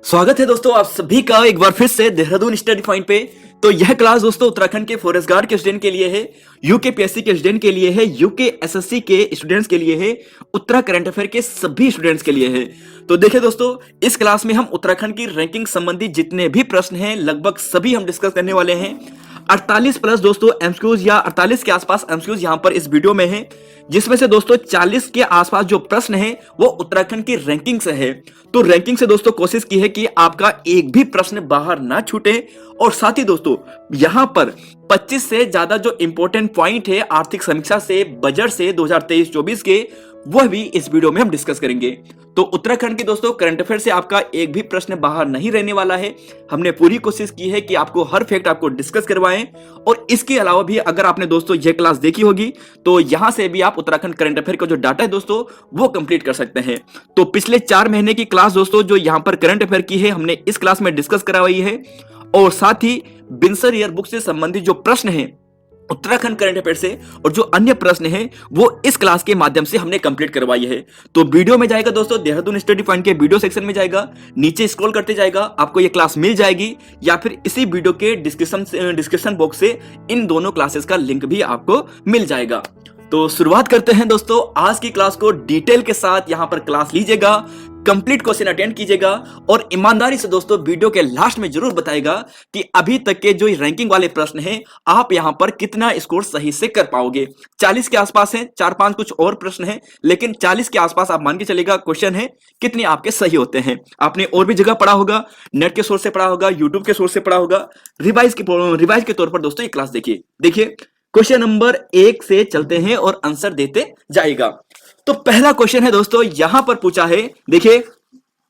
स्वागत है दोस्तों आप सभी का एक बार फिर से देहरादून स्टडी पॉइंट पे। तो यह क्लास दोस्तों उत्तराखंड के फॉरेस्ट गार्ड के स्टूडेंट के लिए है, यूकेपीएससी के स्टूडेंट के लिए है, यूके एसएससी के स्टूडेंट्स के लिए है, उत्तरा करंट अफेयर के सभी स्टूडेंट्स के लिए है। तो देखिए दोस्तों, इस क्लास में हम उत्तराखंड की रैंकिंग संबंधी जितने भी प्रश्न हैं लगभग सभी हम डिस्कस करने वाले हैं। 48 प्लस दोस्तों एमसीक्यूज या 48 के आसपास एमसीक्यूज यहां पर इस वीडियो में है, जिसमें से दोस्तों 40 के आसपास जो प्रश्न है वो उत्तराखंड की रैंकिंग से है। तो रैंकिंग से दोस्तों कोशिश की है कि आपका एक भी प्रश्न बाहर ना छूटे, और साथ ही दोस्तों यहां पर 25 से ज्यादा जो इंपॉर्टेंट पॉइंट है आर्थिक समीक्षा से, बजट से 2023-24 के, वह भी इस वीडियो में हम डिस्कस करेंगे। तो उत्तराखंड के दोस्तों करंट अफेयर से आपका एक भी प्रश्न बाहर नहीं रहने वाला है। हमने पूरी कोशिश की है कि आपको हर फैक्ट आपको डिस्कस करवाएं, और इसके अलावा भी अगर आपने दोस्तों यह क्लास देखी होगी तो यहां से भी आप उत्तराखंड करंट अफेयर का जो डाटा है दोस्तों वो कंप्लीट कर सकते हैं। तो पिछले 4 महीने की क्लास दोस्तों जो यहां पर करंट अफेयर की है हमने इस क्लास में डिस्कस करवाई है, और साथ ही बिनसर ईयर बुक से संबंधित जो प्रश्न है उत्तराखंड करंट अफेयर से और जो अन्य प्रश्न हैं वो इस क्लास के माध्यम से हमने कंप्लीट करवाई है। तो वीडियो में जाएगा दोस्तों, देहरादून स्टडी पॉइंट के वीडियो सेक्शन में जाएगा, नीचे स्क्रॉल करते जाएगा, आपको ये क्लास मिल जाएगी, या फिर इसी वीडियो के डिस्क्रिप्शन बॉक्स से इन दोनों क्लासेस का लिंक भी आपको मिल जाएगा। तो शुरुआत करते हैं दोस्तों आज की क्लास को। डिटेल के साथ यहां पर क्लास लीजिएगा, कंप्लीट क्वेश्चन अटेंड कीजिएगा, और ईमानदारी से दोस्तों वीडियो के लास्ट में जरूर बताएगा कि अभी तक के जो रैंकिंग वाले प्रश्न हैं आप यहां पर कितना स्कोर सही से कर पाओगे। 40 के आसपास हैं, 4-5 कुछ और प्रश्न हैं, लेकिन 40 के आसपास आप मान के चलेगा क्वेश्चन है कितने आपके सही होते हैं। आपने और भी जगह पढ़ा होगा, नेट के सोर्स से पढ़ा होगा, यूट्यूब के सोर्स से पढ़ा होगा, रिवाइज के तौर पर दोस्तों ये क्लास देखिए क्वेश्चन नंबर 1 से चलते हैं और आंसर देते जाएगा। तो पहला क्वेश्चन है दोस्तों यहां पर पूछा है, देखिए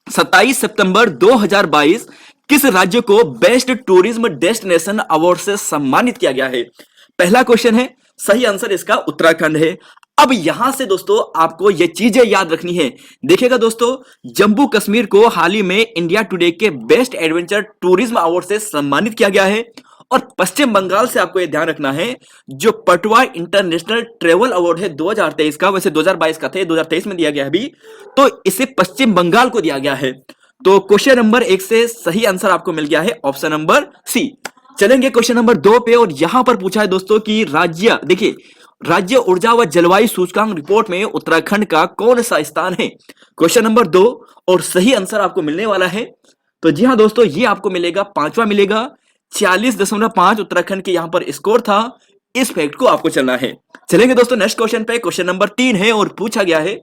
27 सितंबर 2022 किस राज्य को बेस्ट टूरिज्म डेस्टिनेशन अवार्ड से सम्मानित किया गया है। पहला क्वेश्चन है, सही आंसर इसका उत्तराखंड है। अब यहां से दोस्तों आपको ये चीजें याद रखनी है। देखिएगा दोस्तों, जम्मू कश्मीर को हाल ही में इंडिया टुडे के बेस्ट एडवेंचर टूरिज्म अवार्ड से सम्मानित किया गया है, और पश्चिम बंगाल से आपको यह ध्यान रखना है जो पटवा इंटरनेशनल ट्रेवल अवार्ड है 2023 का, वैसे 2022 का था, 2023 में दिया गया है अभी, तो इसे पश्चिम बंगाल को दिया गया है। तो क्वेश्चन नंबर 1 से सही आंसर आपको मिल गया है ऑप्शन नंबर सी। चलेंगे क्वेश्चन नंबर 2 पे, और यहां पर पूछा है दोस्तों कि राज्य, देखिए राज्य ऊर्जा व जलवायु सूचकांक रिपोर्ट में उत्तराखंड का कौन सा स्थान है। क्वेश्चन नंबर 2, और सही आंसर आपको मिलने वाला है। तो जी हाँ दोस्तों, ये आपको मिलेगा, पांचवा मिलेगा। 40.5 उत्तराखंड के यहां पर स्कोर था, इस फैक्ट को आपको चलना है। चलेंगे दोस्तों नेक्स्ट क्वेश्चन पे। क्वेश्चन नंबर 3 है और पूछा गया है,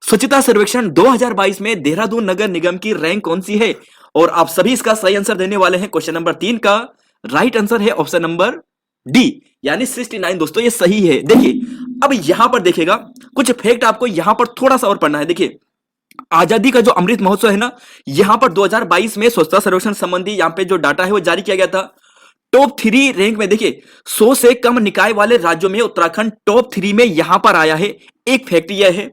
स्वच्छता सर्वेक्षण 2022 में देहरादून नगर निगम की रैंक कौन सी है, और आप सभी इसका सही आंसर देने वाले हैं। क्वेश्चन नंबर 3 का राइट आंसर है ऑप्शन नंबर डी, यानी 69 दोस्तों, ये सही है। देखिए अब यहां पर देखिएगा कुछ फैक्ट आपको यहां पर थोड़ा सा और पढ़ना है। देखिए आजादी का जो अमृत महोत्सव है ना, यहां पर 2022 में स्वच्छता सर्वेक्षण संबंधी यहां पे जो डाटा है वो जारी किया गया था। टॉप 3 रैंक में देखिए 100 से कम निकाय वाले राज्यों में उत्तराखंड टॉप 3 में यहां पर आया है। एक फैक्ट यह है।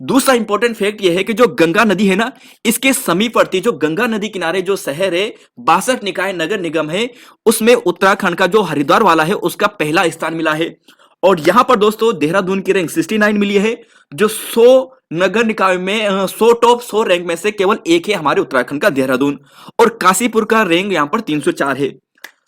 दूसरा इंपॉर्टेंट फैक्ट यह है कि जो गंगा नदी है ना, इसके समीपवर्ती जो गंगा नदी किनारे जो शहर है 62 निकाय नगर निगम है, उसमें उत्तराखंड का जो हरिद्वार वाला है उसका पहला स्थान मिला है। और यहां पर दोस्तों देहरादून की रैंक 69 मिली है, जो 100 नगर निकाय में 100 टॉप 100 रैंक में से केवल एक है हमारे उत्तराखंड का देहरादून, और काशीपुर का रैंक यहां पर 304 है।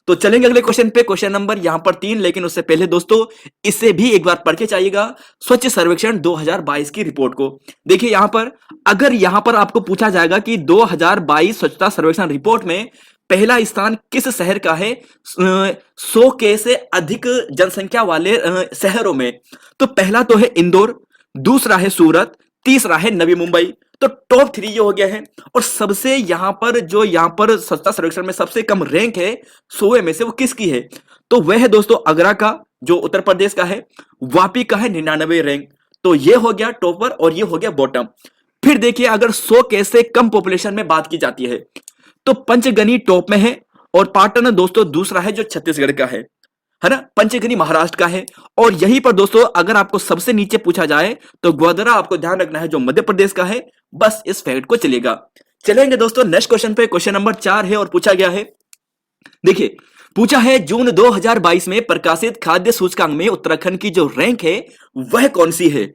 तो चलेंगे अगले क्वेश्चन पे। क्वेश्चन नंबर यहां पर 3, लेकिन उससे पहले दोस्तों इसे भी एक बार पढ़ के चाहिएगा, स्वच्छ सर्वेक्षण 2022 की रिपोर्ट को। देखिए यहां पर अगर यहां पर आपको पूछा जाएगा कि 2022 स्वच्छता सर्वेक्षण रिपोर्ट में पहला स्थान किस शहर का है 100 के से अधिक जनसंख्या वाले शहरों में, तो पहला तो है इंदौर, दूसरा है सूरत, तीसरा है नवी मुंबई। तो टॉप 3 ये हो गया है। और सबसे यहां पर स्वच्छता सर्वेक्षण में सबसे कम रैंक है 100 में से, वो किसकी है, तो वह है दोस्तों आगरा का, जो उत्तर प्रदेश का है। वापी का है 99 रैंक। तो ये हो गया टॉपर और ये हो गया बॉटम। फिर देखिए अगर 100 के से कम पॉपुलेशन में बात की जाती है तो पंचगनी टॉप में है, और पाटन दोस्तों दूसरा है जो छत्तीसगढ़ का है ना, पंचगनी महाराष्ट्र का है। और यहीं पर दोस्तों अगर आपको सबसे नीचे पूछा जाए तो ग्वादरा आपको ध्यान रखना है जो मध्य प्रदेश का है। बस इस फैक्ट को चलेगा। चलेंगे दोस्तों नेक्स्ट क्वेश्चन पे। क्वेश्चन नंबर 4 है और पूछा गया है, देखिए पूछा है जून 2022 में प्रकाशित खाद्य सूचकांक में उत्तराखंड की जो रैंक है वह कौन सी है।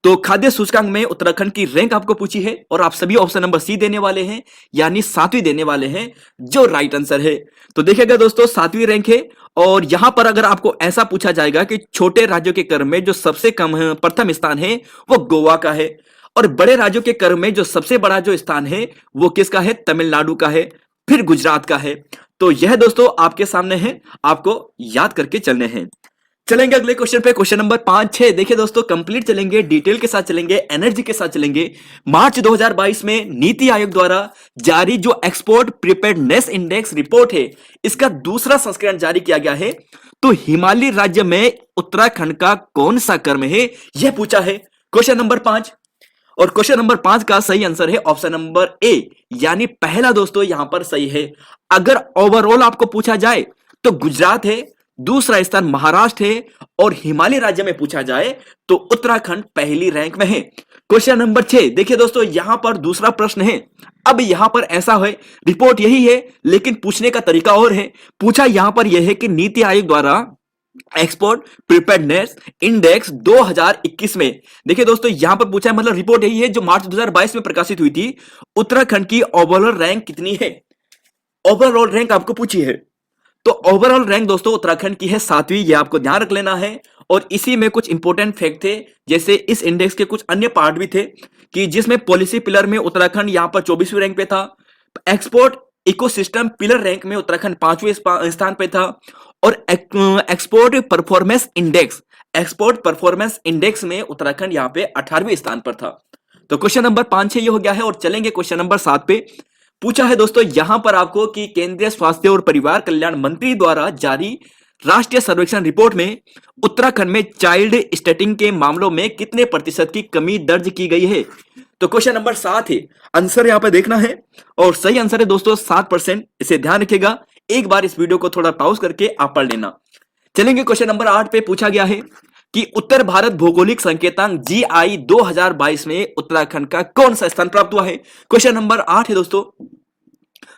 तो खाद्य सूचकांक में उत्तराखंड की रैंक आपको पूछी है और आप सभी ऑप्शन नंबर सी देने वाले हैं, यानी 7वीं देने वाले हैं, जो राइट आंसर है। तो देखिएगा दोस्तों, 7वीं रैंक है। और यहां पर अगर आपको ऐसा पूछा जाएगा कि छोटे राज्यों के क्रम में जो सबसे कम प्रथम स्थान है वो गोवा का है, और बड़े राज्यों के क्रम में जो सबसे बड़ा जो स्थान है वो किसका है, तमिलनाडु का है, फिर गुजरात का है। तो यह दोस्तों आपके सामने है, आपको याद करके चलने हैं। चलेंगे अगले क्वेश्चन पे, क्वेश्चन नंबर 5-6। देखिए दोस्तों, कंप्लीट चलेंगे, डिटेल के साथ चलेंगे, एनर्जी के साथ चलेंगे। मार्च 2022 में नीति आयोग द्वारा जारी जो एक्सपोर्ट प्रिपेयर्डनेस इंडेक्स रिपोर्ट है, इसका दूसरा संस्करण जारी किया गया है। तो हिमालयी राज्य में उत्तराखंड का कौन सा क्रम है, यह पूछा है क्वेश्चन नंबर 5। और क्वेश्चन नंबर 5 का सही आंसर है ऑप्शन नंबर ए, यानी पहला दोस्तों यहां पर सही है। अगर ओवरऑल आपको पूछा जाए तो गुजरात है, दूसरा स्थान महाराष्ट्र है, और हिमालय राज्य में पूछा जाए तो उत्तराखंड पहली रैंक में है। क्वेश्चन नंबर 6 देखिए दोस्तों, यहां पर दूसरा प्रश्न है। अब यहां पर ऐसा है, रिपोर्ट यही है लेकिन पूछने का तरीका और है। पूछा यहां पर यह है कि नीति आयोग द्वारा एक्सपोर्ट प्रिपेयर्डनेस इंडेक्स 2021 में, देखिए दोस्तों यहां पर पूछा है, मतलब रिपोर्ट यही है जो मार्च 2022 में प्रकाशित हुई थी। उत्तराखंड की ओवरऑल रैंक कितनी है, ओवरऑल रैंक आपको पूछी है। तो ओवरऑल रैंक दोस्तों उत्तराखंड की है 7वीं, ये आपको ध्यान रख लेना है। और इसी में कुछ इंपॉर्टेंट फैक्ट थे, जैसे इस इंडेक्स के कुछ अन्य पार्ट भी थे, कि जिसमें पॉलिसी पिलर में उत्तराखंड यहां पर 24वीं रैंक पे था, एक्सपोर्ट इकोसिस्टम पिलर रैंक में उत्तराखंड 5वें स्थान पे था, और एक्सपोर्ट परफॉर्मेंस इंडेक्स में उत्तराखंड यहां पे 18वें स्थान पर था। तो क्वेश्चन नंबर 5-6 ये हो गया है। और चलेंगे क्वेश्चन नंबर 7 पे। पूछा है दोस्तों यहां पर आपको कि केंद्रीय स्वास्थ्य और परिवार कल्याण मंत्री द्वारा जारी राष्ट्रीय सर्वेक्षण रिपोर्ट में उत्तराखंड में चाइल्ड स्टैटिंग के मामलों में कितने प्रतिशत की कमी दर्ज की गई है। तो क्वेश्चन नंबर 7 है, आंसर यहां पर देखना है, और सही आंसर है दोस्तों 7%। इसे ध्यान रखिएगा, एक बार इस वीडियो को थोड़ा पॉज करके आप पढ़ लेना। चलेंगे क्वेश्चन नंबर 8 पे। पूछा गया है कि उत्तर भारत भौगोलिक संकेतांक GI 2022 में उत्तराखंड का कौन सा स्थान प्राप्त हुआ है। क्वेश्चन नंबर 8 है दोस्तों।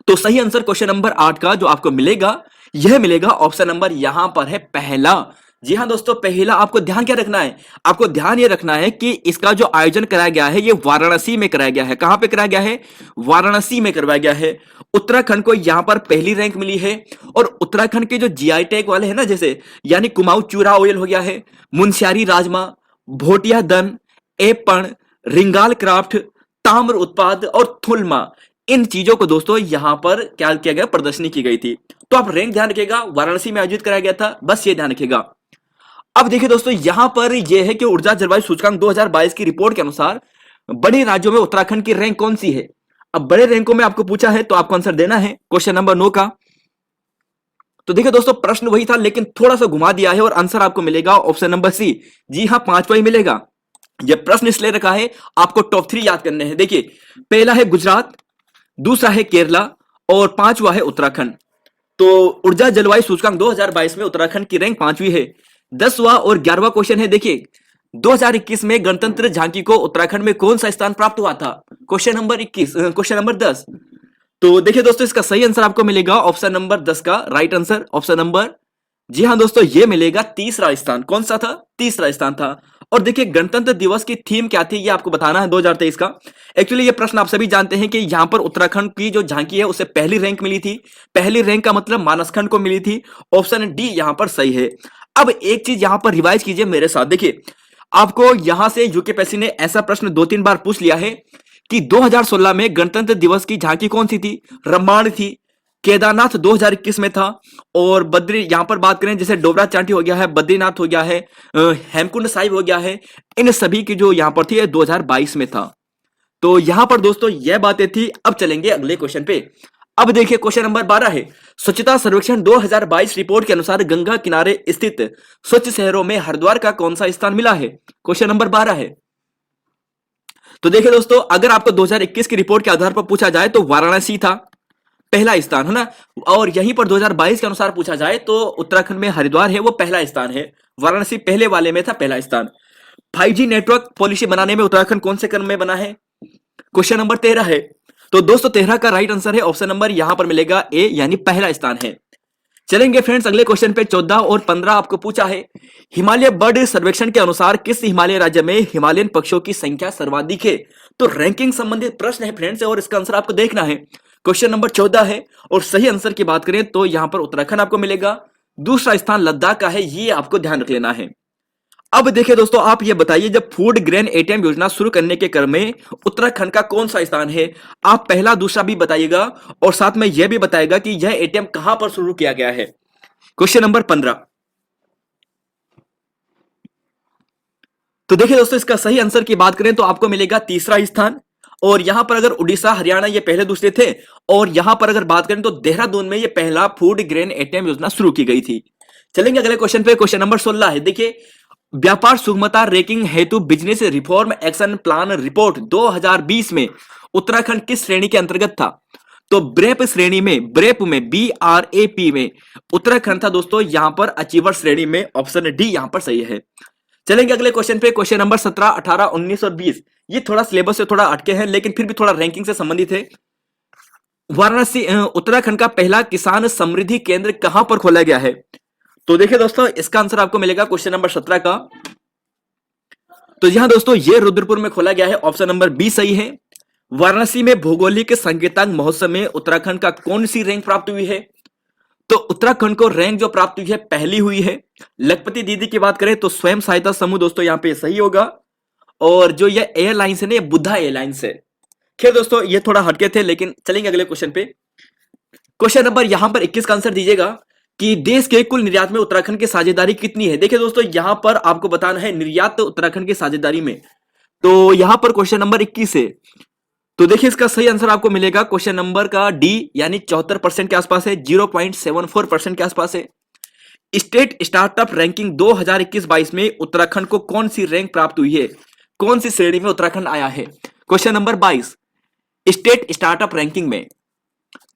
तो सही आंसर क्वेश्चन नंबर 8 का जो आपको मिलेगा, यह मिलेगा ऑप्शन नंबर यहां पर है पहला। जी हां दोस्तों, पहला। आपको ध्यान क्या रखना है, आपको ध्यान ये रखना है कि इसका जो आयोजन कराया गया है ये वाराणसी में कराया गया है। कहां पे कराया गया है, वाराणसी में करवाया गया है। उत्तराखंड को यहां पर पहली रैंक मिली है। और उत्तराखंड के जो GI टैग वाले हैं ना, जैसे यानी कुमाऊं चूरा ऑयल हो गया है, मुनस्यारी राजमा, भोटिया दन, एपण, रिंगाल क्राफ्ट, ताम्र उत्पाद और थुलमा, इन चीजों को दोस्तों यहां पर क्या किया गया, प्रदर्शनी की गई थी। तो आप रैंक ध्यान रखिएगा, वाराणसी में आयोजित कराया गया था, बस ये ध्यान रखिएगा। अब देखिए दोस्तों, यहां पर यह है कि ऊर्जा जलवायु सूचकांक 2022 की रिपोर्ट के अनुसार बड़े राज्यों में उत्तराखंड की रैंक कौन सी है। अब बड़े रैंकों में आपको पूछा है तो आपको आंसर देना है क्वेश्चन नंबर 9 का। तो देखिए दोस्तों, प्रश्न वही था लेकिन थोड़ा सा घुमा दिया है, और आंसर आपको मिलेगा ऑप्शन नंबर सी। जी हां, 5वां ही मिलेगा। यह प्रश्न इसलिए रखा है, आपको टॉप 3 याद करने हैं। देखिए, पहला है गुजरात, दूसरा है केरला, और 5वां है उत्तराखंड। तो ऊर्जा जलवायु सूचकांक 2022 में उत्तराखंड की रैंक 5वीं है। 10वां और 11वां क्वेश्चन है। देखिए, 2021 में गणतंत्र झांकी को उत्तराखंड में कौन सा स्थान प्राप्त हुआ था। Question number 10। तो देखिए दोस्तों, इसका सही आंसर आपको मिलेगा ऑप्शन नंबर 10 का राइट आंसर, ऑप्शन नंबर, जी हां दोस्तों, ये मिलेगा तीसरा स्थान। कौन सा था, तीसरा स्थान था। और देखिए, गणतंत्र दिवस की थीम क्या थी, ये आपको बताना है 2023 का। एक्चुअली ये प्रश्न आप सभी जानते हैं कि यहां पर उत्तराखंड की जो झांकी है उसे पहली रैंक मिली थी। पहली रैंक का मतलब मानसखंड को मिली थी। ऑप्शन डी यहां पर सही है। अब एक चीज यहां पर रिवाइज कीजिए मेरे साथ। देखिए, आपको यहां से यूकेपीएससी ने ऐसा प्रश्न 2-3 बार पूछ लिया है कि 2016 में गणतंत्र दिवस की झांकी कौन सी थी, रम्माण थी, केदारनाथ 2021 में था, और बद्री, यहां पर बात करें जैसे डोबरा चांटी हो गया है, बद्रीनाथ हो गया है, हेमकुंड साहिब हो गया है, इन सभी की जो यहां पर थी 2022 में था। तो यहां पर दोस्तों यह बातें थी। अब चलेंगे अगले क्वेश्चन पे। अब देखिए, क्वेश्चन नंबर 12 है, स्वच्छता सर्वेक्षण 2022 रिपोर्ट के अनुसार गंगा किनारे स्थित स्वच्छ शहरों में हरिद्वार का कौन सा स्थान मिला है। क्वेश्चन नंबर 12 है। तो देखिए दोस्तों, अगर आपको 2021 की रिपोर्ट के आधार पर पूछा जाए तो वाराणसी था पहला स्थान, है ना। और यहीं पर 2022 के अनुसार पूछा जाए तो उत्तराखंड में हरिद्वार है वो पहला स्थान है। वाराणसी पहले वाले में था पहला स्थान। 5G नेटवर्क पॉलिसी बनाने में उत्तराखंड कौन से क्रम में बना है। क्वेश्चन नंबर 13 है। तो दोस्तों 13 का राइट आंसर है ऑप्शन नंबर यहां पर मिलेगा ए, यानी पहला स्थान है। चलेंगे फ्रेंड्स अगले क्वेश्चन पे। 14 और 15 आपको पूछा है, हिमालय बर्ड सर्वेक्षण के अनुसार किस हिमालय राज्य में हिमालयन पक्षियों की संख्या सर्वाधिक है? तो रैंकिंग संबंधित प्रश्न है फ्रेंड्स, और इसका आंसर आपको देखना है। क्वेश्चन नंबर 14 है, और सही आंसर की बात करें तो यहां पर उत्तराखंड आपको मिलेगा, दूसरा स्थान लद्दाख का है, ये आपको ध्यान रख लेना है। अब देखिए दोस्तों, आप ये बताइए, जब फूड ग्रेन एटीएम योजना शुरू करने के क्रम में उत्तराखंड का कौन सा स्थान है? आप पहला दूसरा भी बताइएगा, और साथ में यह भी बताएगा कि यह एटीएम कहां पर शुरू किया गया है। Question number 15। तो देखिए दोस्तों, इसका सही आंसर की बात करें तो आपको मिलेगा तीसरा स्थान, और यहां पर अगर उड़ीसा हरियाणा ये पहले दूसरे थे, और यहां पर अगर बात करें तो देहरादून में ये पहला फूड ग्रेन एटीएम योजना शुरू की गई थी। चलेंगे अगले क्वेश्चन पे। क्वेश्चन नंबर 16 है, देखिए, व्यापार सुगमता रैंकिंग हेतु business reform action plan report 2020 में उत्तराखंड किस श्रेणी के अंतर्गत था? तो ब्रेप श्रेणी में, ब्रेप में, BRAP में उत्तराखंड था दोस्तों, यहां पर अचीवर श्रेणी में, ऑप्शन डी यहां पर सही है। चलेंगे अगले क्वेश्चन पे। क्वेश्चन नंबर 17, 18, 19 और 20 ये थोड़ा सिलेबस से थोड़ा अटके हैं, लेकिन फिर भी थोड़ा रैंकिंग से संबंधित है। वाराणसी उत्तराखंड का पहला किसान समृद्धि केंद्र कहां पर खोला गया है? तो देखिए दोस्तों, इसका आंसर आपको मिलेगा क्वेश्चन नंबर 17 का। तो यहां दोस्तों ये रुद्रपुर में खोला गया है, ऑप्शन नंबर बी सही है। वाराणसी में भौगोलिक संकेतांक महोत्सव में उत्तराखंड का कौन सी रैंक प्राप्त हुई है? तो उत्तराखंड को रैंक जो प्राप्त हुई है पहली हुई है। लखपति दीदी की बात करें तो स्वयं सहायता समूह दोस्तों यहां पे सही होगा, और जो ये एयरलाइंस है ना, ये बुद्धा एयरलाइंस है। खैर दोस्तों, ये थोड़ा हटके थे, लेकिन चलेंगे अगले क्वेश्चन पे। क्वेश्चन नंबर यहां पर 21 का आंसर दीजिएगा कि देश के कुल निर्यात में उत्तराखंड की साझेदारी कितनी है? देखिए दोस्तों, यहां पर आपको बताना है निर्यात उत्तराखंड की साझेदारी में। तो यहां पर क्वेश्चन नंबर 21 है, तो देखिए इसका सही आंसर आपको मिलेगा क्वेश्चन नंबर का डी, यानी 74% के आसपास है, 0.74% के आसपास है। स्टेट स्टार्टअप रैंकिंग 2021-22 में उत्तराखंड को कौन सी रैंक प्राप्त हुई है? कौन सी श्रेणी में उत्तराखंड आया है? Question number 22 state startup ranking में।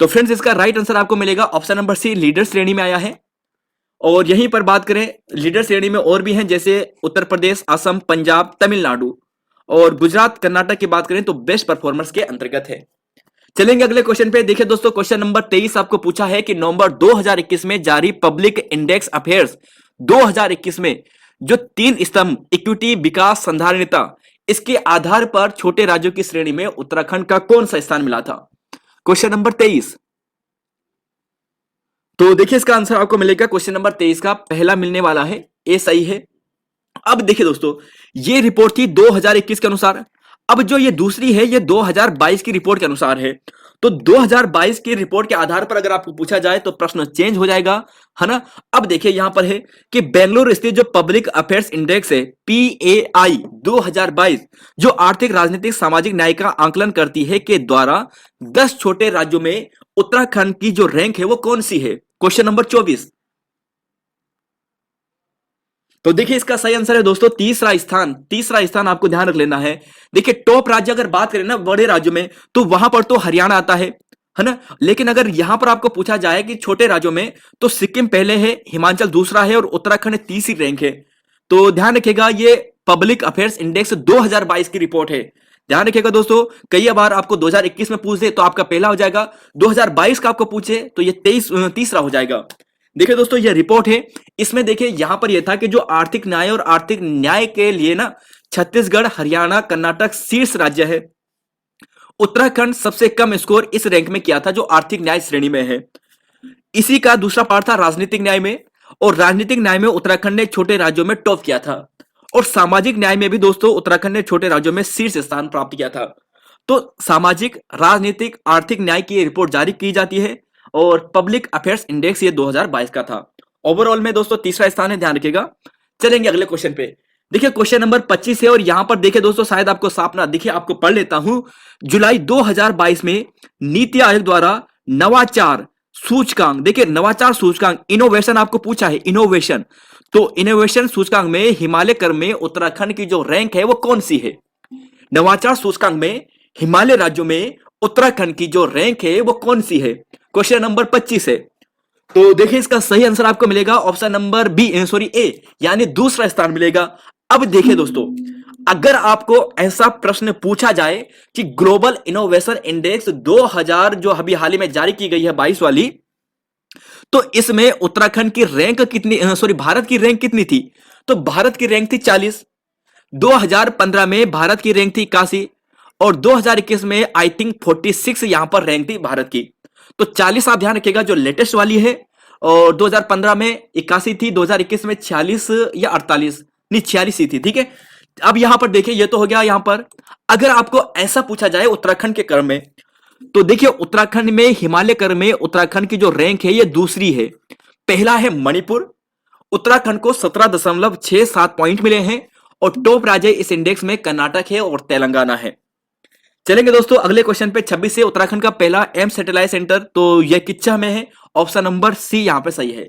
तो फ्रेंड्स, इसका राइट आंसर आपको मिलेगा ऑप्शन नंबर सी, लीडर श्रेणी में आया है। और यहीं पर बात करें, लीडर श्रेणी में और भी हैं, जैसे उत्तर प्रदेश, असम, पंजाब, तमिलनाडु, और गुजरात, कर्नाटक की बात करें तो बेस्ट परफॉर्मर्स के अंतर्गत है। चलेंगे अगले क्वेश्चन पे। देखिए दोस्तों, क्वेश्चन नंबर 23 आपको पूछा है कि नवंबर 2021 में जारी पब्लिक इंडेक्स अफेयर्स 2021 में जो 3 स्तंभ इक्विटी, विकास, संधारणीयता, इसके आधार पर छोटे राज्यों की श्रेणी में उत्तराखंड का कौन सा स्थान मिला था? Question number 23। तो देखिए इसका आंसर आपको मिलेगा क्वेश्चन नंबर 23 का पहला मिलने वाला है, ए सही है। अब देखिए दोस्तों, ये रिपोर्ट थी 2021 के अनुसार। अब जो ये दूसरी है, ये 2022 की रिपोर्ट के अनुसार है। तो 2022 की रिपोर्ट के आधार पर अगर आपको पूछा जाए तो प्रश्न चेंज हो जाएगा, है ना। अब देखिए यहां पर है कि बेंगलुरु स्थित जो पब्लिक अफेयर्स इंडेक्स है, PAI 2022, जो आर्थिक, राजनीतिक, सामाजिक न्याय का आंकलन करती है, के द्वारा 10 छोटे राज्यों में उत्तराखंड की जो रैंक है वो कौन सी है? Question number 24। तो देखिए इसका सही आंसर है दोस्तों तीसरा स्थान। तीसरा स्थान आपको ध्यान रख लेना है। देखिए टॉप राज्य अगर बात करें ना बड़े राज्यों में, तो वहां पर तो हरियाणा आता है ना। लेकिन अगर यहां पर आपको पूछा जाए कि छोटे राज्यों में, तो सिक्किम पहले है, हिमाचल दूसरा है, और उत्तराखंड तीसरी रैंक है। तो ध्यान रखिएगा, ये पब्लिक अफेयर्स इंडेक्स 2022 की रिपोर्ट है। ध्यान रखिएगा दोस्तों, कई बार आपको 2021 में पूछ दे तो आपका पहला हो जाएगा, 2022 का आपको पूछे तो ये तीसरा हो जाएगा। देखिए दोस्तों, यह रिपोर्ट है, इसमें देखिए यहां पर यह था कि जो आर्थिक न्याय और आर्थिक न्याय के लिए ना छत्तीसगढ़, हरियाणा, कर्नाटक शीर्ष राज्य है। उत्तराखंड सबसे कम स्कोर इस रैंक में किया था, जो आर्थिक न्याय श्रेणी में है। इसी का दूसरा पार्ट था राजनीतिक न्याय में, और राजनीतिक न्याय में उत्तराखंड ने छोटे राज्यों में टॉप किया था। और सामाजिक न्याय में भी दोस्तों उत्तराखंड ने छोटे राज्यों में शीर्ष स्थान प्राप्त किया था। तो सामाजिक, राजनीतिक, आर्थिक न्याय की रिपोर्ट जारी की जाती है, और पब्लिक अफेयर्स इंडेक्स ये 2022 का था। ओवरऑल में दोस्तों तीसरा स्थान है, ध्यान रखिएगा। चलेंगे अगले क्वेश्चन पे। देखिए क्वेश्चन नंबर 25 है, और यहां पर देखिए दोस्तों, शायद आपको साफ ना दिखे, आपको पढ़ लेता हूं। जुलाई 2022 में नीति आयोग द्वारा नवाचार सूचकांक, देखिए नवाचार सूचकांक, इनोवेशन आपको पूछा है, इनोवेशन, तो इनोवेशन सूचकांक में हिमालय क्रम में उत्तराखंड की जो रैंक है वो कौन सी है? नवाचार सूचकांक में हिमालय राज्यों में उत्तराखंड की जो रैंक है वो कौन सी है? क्वेश्चन नंबर 25 है। तो देखिए इसका सही आंसर आपको मिलेगा ऑप्शन नंबर ए, यानी दूसरा स्थान मिलेगा। अब देखिए दोस्तों, अगर आपको ऐसा प्रश्न पूछा जाए कि ग्लोबल इनोवेशन इंडेक्स 2000 जो अभी हाल ही में जारी की गई है 22 वाली, तो इसमें उत्तराखंड की रैंक कितनी, सॉरी भारत की रैंक कितनी थी? तो भारत की रैंक थी 40। 2015 में भारत की रैंक थी 81 और 2021 में आई थिंक 46 यहां पर रैंक थी भारत की। तो 40 आप ध्यान रखिएगा जो लेटेस्ट वाली है, और 2015 में 81 थी, 2021 में 46 या 48, नहीं 46 ही थी, ठीक है। अब यहां पर देखिए, ये तो हो गया यहां पर। अगर आपको ऐसा पूछा जाए उत्तराखंड के क्रम में, तो देखिए उत्तराखंड में हिमालय क्रम में उत्तराखंड की जो रैंक है ये दूसरी है। पहला है मणिपुर, उत्तराखंड को 17.67 पॉइंट मिले हैं, और टॉप राज्य इस इंडेक्स में कर्नाटक है और तेलंगाना है। चलेंगे दोस्तों अगले क्वेश्चन पे। 26 से उत्तराखंड का पहला एम्स सैटेलाइट सेंटर, तो यह किच्चा में है, ऑप्शन नंबर सी यहां पे सही है।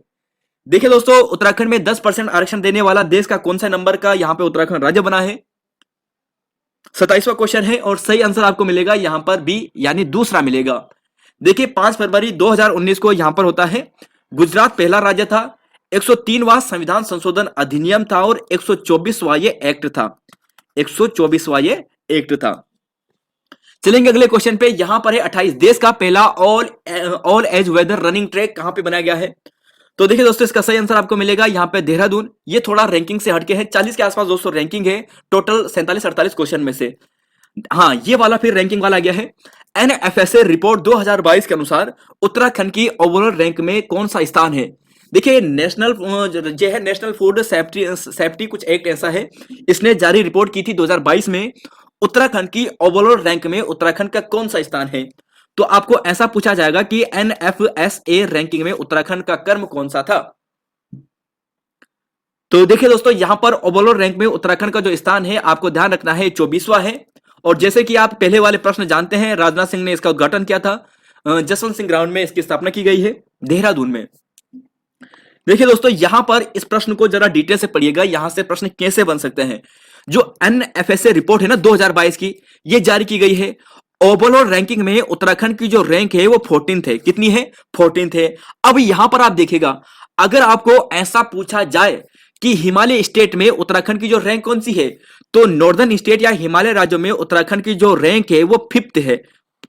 देखिए दोस्तों उत्तराखंड में 10% आरक्षण देने वाला देश का कौन सा नंबर का यहां पे उत्तराखंड राज्य बना है? 27वां क्वेश्चन है, और सही आंसर आपको मिलेगा यहां पर बी, यानी दूसरा मिलेगा। देखिए 5 फरवरी 2019 को यहां पर होता है। गुजरात पहला राज्य था, 103वां संविधान संशोधन अधिनियम था, और 124वां ये एक्ट था, 124वां ये एक्ट था। चलेंगे अगले क्वेश्चन पे। यहां पर है 28, देश का पहला all age weather running track कहां पे बनाया गया है? तो देखिए दोस्तों इसका सही आंसर आपको मिलेगा यहां पे देहरादून। ये थोड़ा रैंकिंग से हटके है, 40 के आसपास दोस्तों रैंकिंग है टोटल 47-48 क्वेश्चन में से। हाँ ये वाला फिर रैंकिंग वाला गया है। एनएफएसए रिपोर्ट 2022 के अनुसार उत्तराखंड की ओवरऑल रैंक में कौन सा स्थान है? देखिए नेशनल जो है नेशनल फूड सेफ्टी कुछ एक्ट ऐसा है, इसने जारी रिपोर्ट की थी 2022 में। उत्तराखंड की ओवरऑल रैंक में उत्तराखंड का कौन सा स्थान है? तो आपको ऐसा पूछा जाएगा कि एनएफएसए रैंकिंग में उत्तराखंड का क्रम कौन सा था। तो देखिए दोस्तों यहां पर ओवरऑल रैंक में उत्तराखंड का जो स्थान है आपको ध्यान रखना है 24वां है। और जैसे कि आप पहले वाले प्रश्न जानते हैं, राजनाथ सिंह ने इसका उद्घाटन किया था, जसवंत सिंह ग्राउंड में इसकी स्थापना की गई है देहरादून में। देखिए दोस्तों यहां पर इस प्रश्न को जरा डिटेल से पढ़िएगा, यहां से प्रश्न कैसे बन सकते हैं। जो एनएफएसए रिपोर्ट है ना 2022 की, ये जारी की गई है। ओवरऑल रैंकिंग में उत्तराखंड की जो रैंक है वो 14th है। कितनी है? 14th है। अब यहां पर आप देखिएगा, अगर आपको ऐसा पूछा जाए कि हिमालय स्टेट में उत्तराखंड की जो रैंक कौन सी है, तो नॉर्दर्न स्टेट या हिमालय राज्यों में उत्तराखंड की जो रैंक है वो 5th है।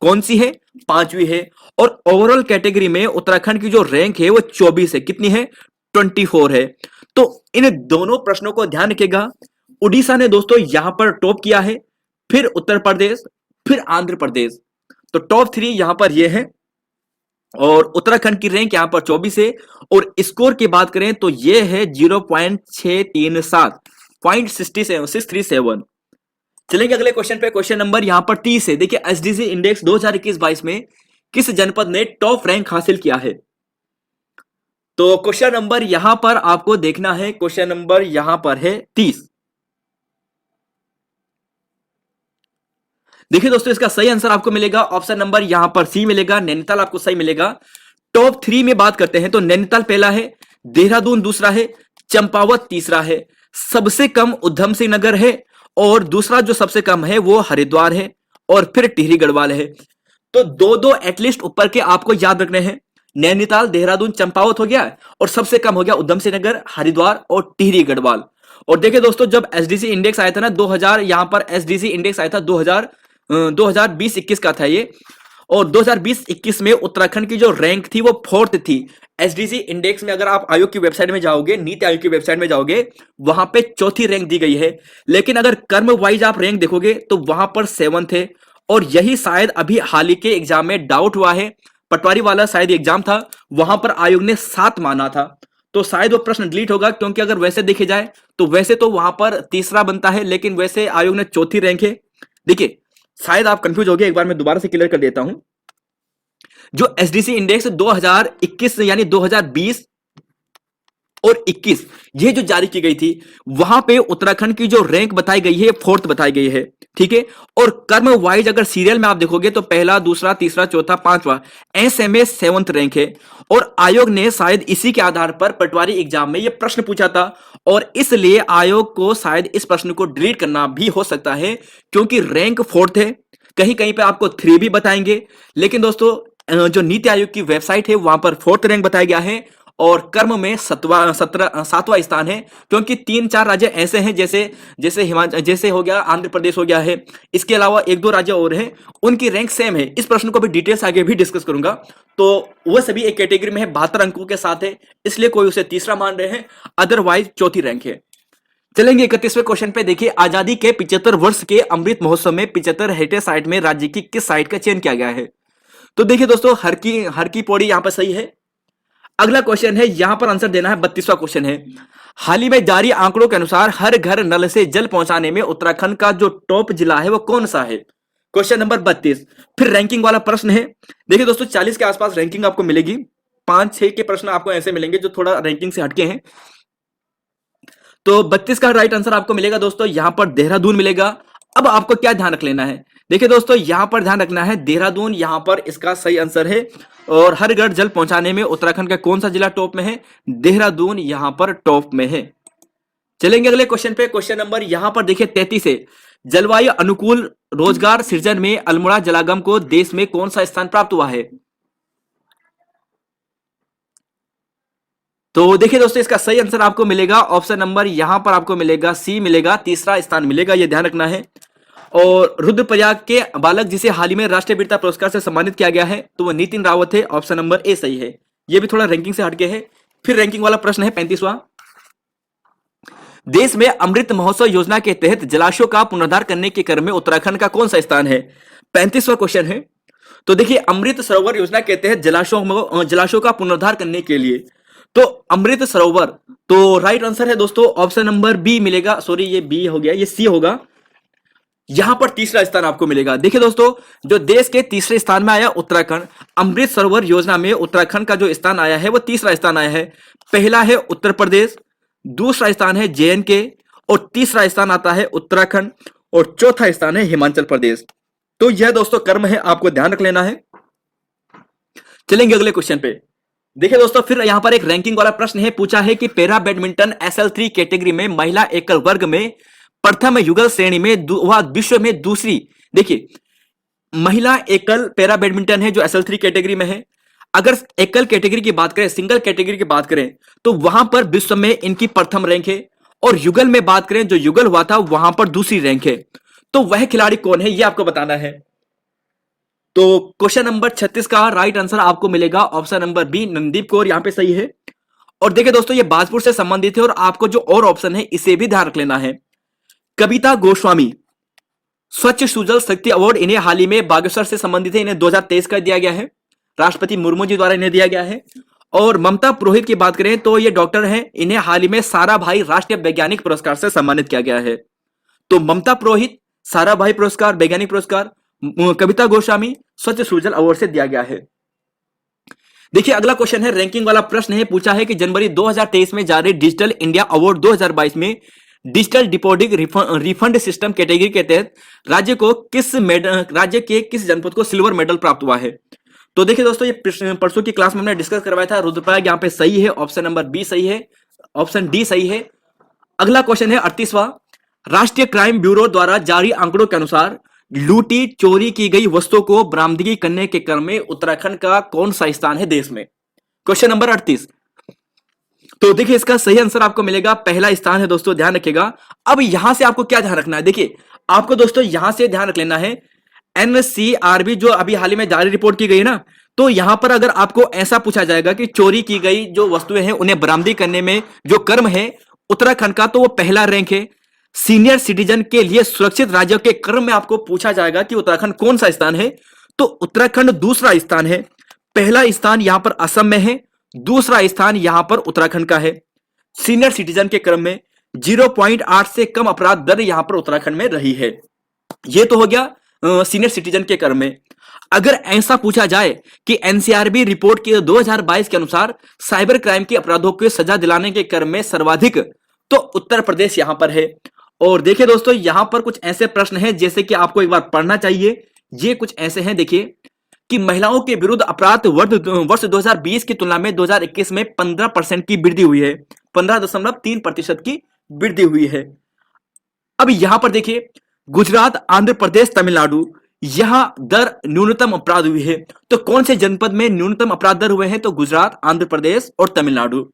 कौन सी है? 5वीं है। और ओवरऑल कैटेगरी में उत्तराखंड की जो रैंक है वो 24 है। कितनी है? 24 है। तो इन दोनों प्रश्नों को ध्यान रखिएगा। उड़ीसा ने दोस्तों यहां पर टॉप किया है, फिर उत्तर प्रदेश, फिर आंध्र प्रदेश। तो टॉप 3 यहां पर ये है, और उत्तराखंड की रैंक यहां पर 24 है। और स्कोर की बात करें तो ये है 0.637, 0.637। चलेंगे अगले क्वेश्चन पे। क्वेश्चन नंबर यहां पर 30 है। देखिए एसडीसी इंडेक्स 2021-22 में किस जनपद ने टॉप रैंक हासिल किया है? तो क्वेश्चन नंबर यहां पर आपको देखना है, क्वेश्चन नंबर यहां पर है 30। देखिए दोस्तों इसका सही आंसर आपको मिलेगा ऑप्शन नंबर यहां पर सी मिलेगा, नैनीताल आपको सही मिलेगा। टॉप 3 में बात करते हैं तो नैनीताल पहला है, देहरादून दूसरा है, चंपावत तीसरा है। सबसे कम उधम सिंह नगर है, और दूसरा जो सबसे कम है वो हरिद्वार है, और फिर टिहरी गढ़वाल है। तो दो दो एटलीस्ट ऊपर के आपको याद रखने हैं। नैनीताल, देहरादून, चंपावत हो गया, और सबसे कम हो गया उधम सिंह नगर, हरिद्वार और टिहरी गढ़वाल। और देखिए दोस्तों जब एसडीसी इंडेक्स आया था ना 2000, यहां पर एसडीसी इंडेक्स आया था 2020-21 का था ये, और 2020-21 में उत्तराखंड की जो रैंक थी वो 4th थी एसडीसी इंडेक्स में। अगर आप आयोग की वेबसाइट में जाओगे, नीति आयोग की वेबसाइट में जाओगे, वहां पे 4थी रैंक दी गई है। लेकिन अगर कर्म वाइज आप रैंक देखोगे तो वहां पर 7th है। और यही शायद अभी हाल ही के एग्जाम में डाउट हुआ है, पटवारी वाला शायद एग्जाम था, वहां पर आयोग ने 7 माना था। तो शायद वो प्रश्न डिलीट होगा, क्योंकि अगर वैसे देखे जाए तो वैसे तो वहां पर तीसरा बनता है, लेकिन वैसे आयोग ने 4थी रैंक है। देखिए शायद आप कंफ्यूज हो गए, एक बार मैं दोबारा से क्लियर कर देता हूं। जो एसडीसी इंडेक्स 2021 यानी 2020 और 21 ये जो जारी की गई थी, वहां पे उत्तराखंड की जो रैंक बताई गई है 4th बताई गई है, ठीक है। और कर्म वाइज अगर सीरियल में आप देखोगे तो पहला, दूसरा, तीसरा, चौथा, 5वां, ऐसे में 7th रैंक है। और आयोग ने शायद इसी के आधार पर पटवारी एग्जाम में ये प्रश्न पूछा था, और इसलिए आयोग को शायद इस प्रश्न को डिलीट करना भी हो सकता है, क्योंकि रैंक 4th है। कहीं कहीं पे आपको 3 भी बताएंगे, लेकिन दोस्तों जो नीति आयोग की वेबसाइट है वहां पर 4th रैंक बताया गया है, और कर्म में सातवां स्थान है, क्योंकि 3-4 राज्य ऐसे हैं जैसे हो गया आंध्र प्रदेश हो गया है, इसके अलावा 1-2 राज्य और हैं, उनकी रैंक सेम है। इस प्रश्न को भी डिटेल्स आगे भी डिस्कस करूंगा। तो वो सभी एक कैटेगरी में है, 72 अंकों के साथ है, इसलिए कोई उसे तीसरा मान रहे हैं, अदरवाइज चौथी रैंक है। चलेंगे 31वें क्वेश्चन पे। देखिए, आजादी के 75 वर्ष के अमृत महोत्सव में 75 हेरिटेज साइट में राज्य की किस साइट का चयन किया गया है? तो देखिए दोस्तों, हर की पौड़ी यहां पर सही है। अगला क्वेश्चन है, यहां पर आंसर देना है। 32वां क्वेश्चन है, हाल ही में जारी आंकड़ों के अनुसार हर घर नल से जल पहुंचाने में उत्तराखंड का जो टॉप जिला है वो कौन सा है? Question number 32। फिर रैंकिंग वाला प्रश्न है। देखिए दोस्तों, 40 के आसपास रैंकिंग आपको मिलेगी। 5-6 के प्रश्न आपको ऐसे मिलेंगे जो थोड़ा रैंकिंग से हटके हैं। तो 32 का राइट आंसर आपको मिलेगा दोस्तों, यहां पर देहरादून मिलेगा। अब आपको क्या ध्यान रख लेना है? देखिए दोस्तों, यहां पर ध्यान रखना है देहरादून यहां पर इसका सही आंसर है। और हर घर जल पहुंचाने में उत्तराखंड का कौन सा जिला टॉप में है? देहरादून यहां पर टॉप में है। चलेंगे अगले क्वेश्चन पे। क्वेश्चन नंबर यहां पर देखिए 33 है, जलवायु अनुकूल रोजगार सृजन में अल्मोड़ा जलागम को देश में कौन सा स्थान प्राप्त हुआ है? तो देखिए दोस्तों, इसका सही आंसर आपको मिलेगा ऑप्शन नंबर यहां पर आपको मिलेगा सी मिलेगा, तीसरा स्थान मिलेगा, यह ध्यान रखना है। और रुद्रप्रयाग के बालक जिसे हाल ही में राष्ट्रीय वीरता पुरस्कार से सम्मानित किया गया है, तो वह नितिन रावत है। ऑप्शन नंबर ए सही है। यह भी थोड़ा रैंकिंग से हटके है। फिर रैंकिंग वाला प्रश्न है 35वां, देश में अमृत महोत्सव योजना के तहत जलाशयों का पुनरुद्धार करने के क्रम में उत्तराखंड का कौन सा स्थान है? 35वां क्वेश्चन है। तो देखिए, अमृत सरोवर योजना के तहत जलाशयों का पुनरुद्धार करने के लिए, तो अमृत सरोवर, तो राइट आंसर है दोस्तों ऑप्शन नंबर बी मिलेगा। सॉरी, ये बी हो गया, ये सी होगा। यहां पर तीसरा स्थान आपको मिलेगा। देखिए दोस्तों, जो देश के तीसरे स्थान में आया उत्तराखंड, अमृत सरोवर योजना में उत्तराखंड का जो स्थान आया है वो तीसरा स्थान आया है। पहला है उत्तर प्रदेश, दूसरा स्थान है JNK, और तीसरा स्थान आता है उत्तराखंड, और चौथा स्थान है हिमाचल प्रदेश। तो यह दोस्तों क्रम है, आपको ध्यान रख लेना है। चलेंगे अगले क्वेश्चन पे। देखिए दोस्तों, फिर यहां पर एक रैंकिंग वाला प्रश्न है, पूछा है कि पैरा बैडमिंटन SL3 कैटेगरी में महिला एकल वर्ग में प्रथम युगल श्रेणी में विश्व में दूसरी, देखिए महिला एकल पैरा बैडमिंटन है जो SL3 कैटेगरी में है। अगर एकल कैटेगरी की बात करें, सिंगल कैटेगरी की बात करें, तो वहां पर विश्व में इनकी प्रथम रैंक है। और युगल में बात करें, जो युगल हुआ था वहां पर दूसरी रैंक है। तो वह खिलाड़ी कौन है, यह आपको बताना है। तो क्वेश्चन नंबर 36 का राइट आंसर आपको मिलेगा option number B, Nandeep Kaur, यहां पे सही है। और देखिए दोस्तों, ये बाजपुर से संबंधित है, और आपको जो और ऑप्शन है इसे भी ध्यान रख लेना है। कविता गोस्वामी, स्वच्छ सुजल शक्ति अवार्ड इन्हें हाल ही में बागेश्वर से संबंधित है, इन्हें 2023 का दिया गया है, राष्ट्रपति मुर्मू जी द्वारा इन्हें दिया गया है। और ममता पुरोहित की बात करें तो ये डॉक्टर हैं, इन्हें हाल ही में साराभाई राष्ट्रीय वैज्ञानिक पुरस्कार से सम्मानित किया गया है। तो ममता पुरोहित, साराभाई पुरस्कार वैज्ञानिक पुरस्कार, कविता गोस्वामी स्वच्छ सुजल अवार्ड से दिया गया है। देखिए अगला क्वेश्चन है, रैंकिंग वाला प्रश्न है, पूछा है कि जनवरी 2023 में जारी डिजिटल इंडिया अवार्ड 2022 में digital deposit refund system category के तहत राज्य के किस जनपद को सिल्वर मेडल प्राप्त हुआ है? तो देखिए दोस्तों, ये परसों की क्लास में हमने डिस्कस करवाया था। रुद्रप्रयाग यहाँ पे सही है, ऑप्शन नंबर बी सही है, ऑप्शन डी सही है। अगला क्वेश्चन है 38वां, राष्ट्रीय क्राइम ब्यूरो द्वारा जारी आंकड़ों के अनुसार लूटी चोरी की गई वस्तुओं को बरामदगी करने के क्रम में उत्तराखंड का कौन सा स्थान है देश में? Question number 38। तो देखिए, इसका सही आंसर आपको मिलेगा, पहला स्थान है दोस्तों, ध्यान रखिएगा। अब यहां से आपको क्या ध्यान रखना है? देखिए, आपको दोस्तों यहां से ध्यान रख लेना है, NCRB जो अभी हाल ही में जारी रिपोर्ट की गई है ना, तो यहां पर अगर आपको ऐसा पूछा जाएगा कि चोरी की गई जो वस्तुएं हैं उन्हें बरामदगी करने में जो क्रम है उत्तराखंड का, तो वो पहला रैंक है। सीनियर सिटीजन के लिए सुरक्षित राज्यों के क्रम में आपको पूछा जाएगा कि उत्तराखंड कौन सा स्थान है, तो उत्तराखंड दूसरा स्थान है। पहला स्थान यहां पर असम में है, दूसरा स्थान यहां पर उत्तराखंड का है। सीनियर सिटीजन के क्रम में 0.8 से कम अपराध दर यहां पर उत्तराखंड में रही है। यह तो हो गया सीनियर सिटीजन के क्रम में। अगर ऐसा पूछा जाए कि NCRB रिपोर्ट के 2022 के अनुसार साइबर क्राइम के अपराधों को सजा दिलाने के क्रम में सर्वाधिक, तो उत्तर प्रदेश यहां पर है। और देखिए दोस्तों, यहां पर कुछ ऐसे प्रश्न हैं जैसे कि आपको एक बार पढ़ना चाहिए। ये कुछ ऐसे हैं, देखिए कि महिलाओं के विरुद्ध अपराध वर्ष 2020 की तुलना में 2021 में 15% की वृद्धि हुई है, 15.3% की वृद्धि हुई है। अब यहां पर देखिए, गुजरात, आंध्र प्रदेश, तमिलनाडु, यहां दर न्यूनतम अपराध हुई है। तो कौन से जनपद में न्यूनतम अपराध दर हुए हैं? तो गुजरात, आंध्र प्रदेश और तमिलनाडु।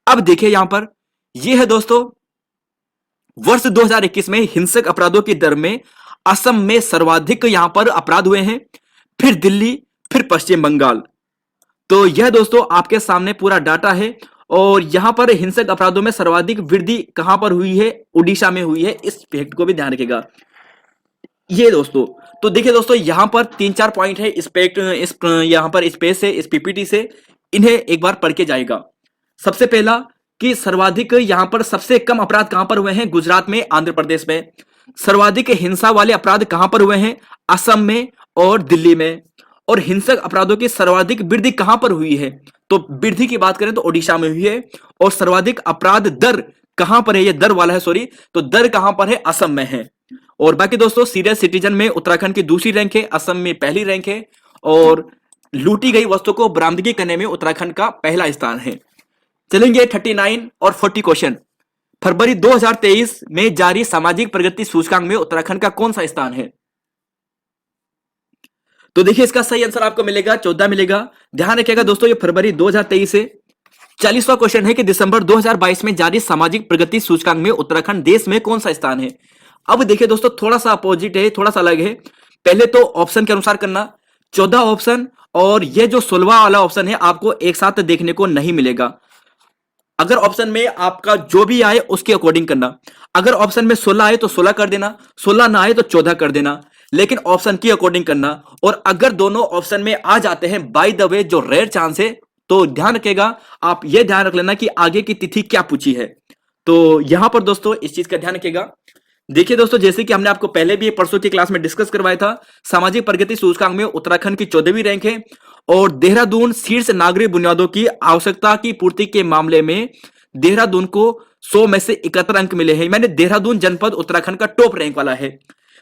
अब देखिए यहां पर, यह है दोस्तों वर्ष 2021 में हिंसक अपराधों की दर में असम में सर्वाधिक यहां पर अपराध हुए हैं, फिर दिल्ली, फिर पश्चिम बंगाल। तो यह दोस्तों आपके सामने पूरा डाटा है। और यहां पर हिंसक अपराधों में सर्वाधिक वृद्धि कहां पर हुई है? उड़ीसा में हुई है। इस फैक्ट को भी ध्यान रखिएगा। ये दोस्तों, तो देखिए दोस्तों यहां पर 3-4 पॉइंट है इस यहां पर स्पेस से, इस पीपीटी से, इन्हें एक बार पढ़ के जाएगा। सबसे पहला कि सर्वाधिक यहां पर सबसे कम अपराध कहां पर हुए हैं? गुजरात में, आंध्र प्रदेश में। सर्वाधिक हिंसा वाले अपराध कहां पर हुए हैं? असम में और दिल्ली में। और हिंसक अपराधों की सर्वाधिक वृद्धि कहां पर हुई है? तो वृद्धि की बात करें तो ओडिशा में हुई है। और सर्वाधिक अपराध दर कहां पर है? ये दर वाला है, सॉरी, तो दर कहां पर है? असम में है। और बाकी दोस्तों सीरियस सिटीजन में उत्तराखंड की दूसरी रैंक है, असम में पहली रैंक है। और लूटी गई वस्तु को बरामदगी करने में उत्तराखंड का पहला स्थान है। चलेंगे 39 और 40 क्वेश्चन। फरवरी 2023 में जारी सामाजिक प्रगति सूचकांक में उत्तराखंड का कौन सा स्थान है? तो देखिए इसका सही आंसर आपको मिलेगा 14 मिलेगा। ध्यान रखिएगा दोस्तों, ये फरवरी 2023 से 40वां क्वेश्चन है कि दिसंबर 2022 में जारी सामाजिक प्रगति सूचकांक में उत्तराखंड देश में कौन सा स्थान है? अब देखिए दोस्तों थोड़ा सा अपोजिट है, थोड़ा सा अलग है। पहले तो ऑप्शन के अनुसार करना, 14 ऑप्शन और ये जो 16वां वाला ऑप्शन है आपको एक साथ देखने को नहीं मिलेगा। अगर ऑप्शन में आपका जो भी आए उसके अकॉर्डिंग करना। अगर ऑप्शन में 16 आए तो 16 कर देना, 16 ना आए तो 14 कर देना, लेकिन ऑप्शन की अकॉर्डिंग करना। और अगर दोनों ऑप्शन में आ जाते हैं, बाय द वे जो रेयर चांस है, तो ध्यान रखिएगा, आप ये ध्यान रख लेना कि आगे की तिथि क्या पूछी है। तो यहां पर दोस्तों इस चीज का ध्यान रखिएगा। देखिए दोस्तों, जैसे कि हमने आपको पहले भी परसों की क्लास में डिस्कस करवाया था, सामाजिक प्रगति सूचकांक में उत्तराखंड की 14वीं रैंक है। और देहरादून शीर्ष नागरिक बुनियादों की आवश्यकता की पूर्ति के मामले में देहरादून को 100 में से 71 अंक मिले हैं। मैंने देहरादून जनपद उत्तराखंड का टॉप रैंक वाला है।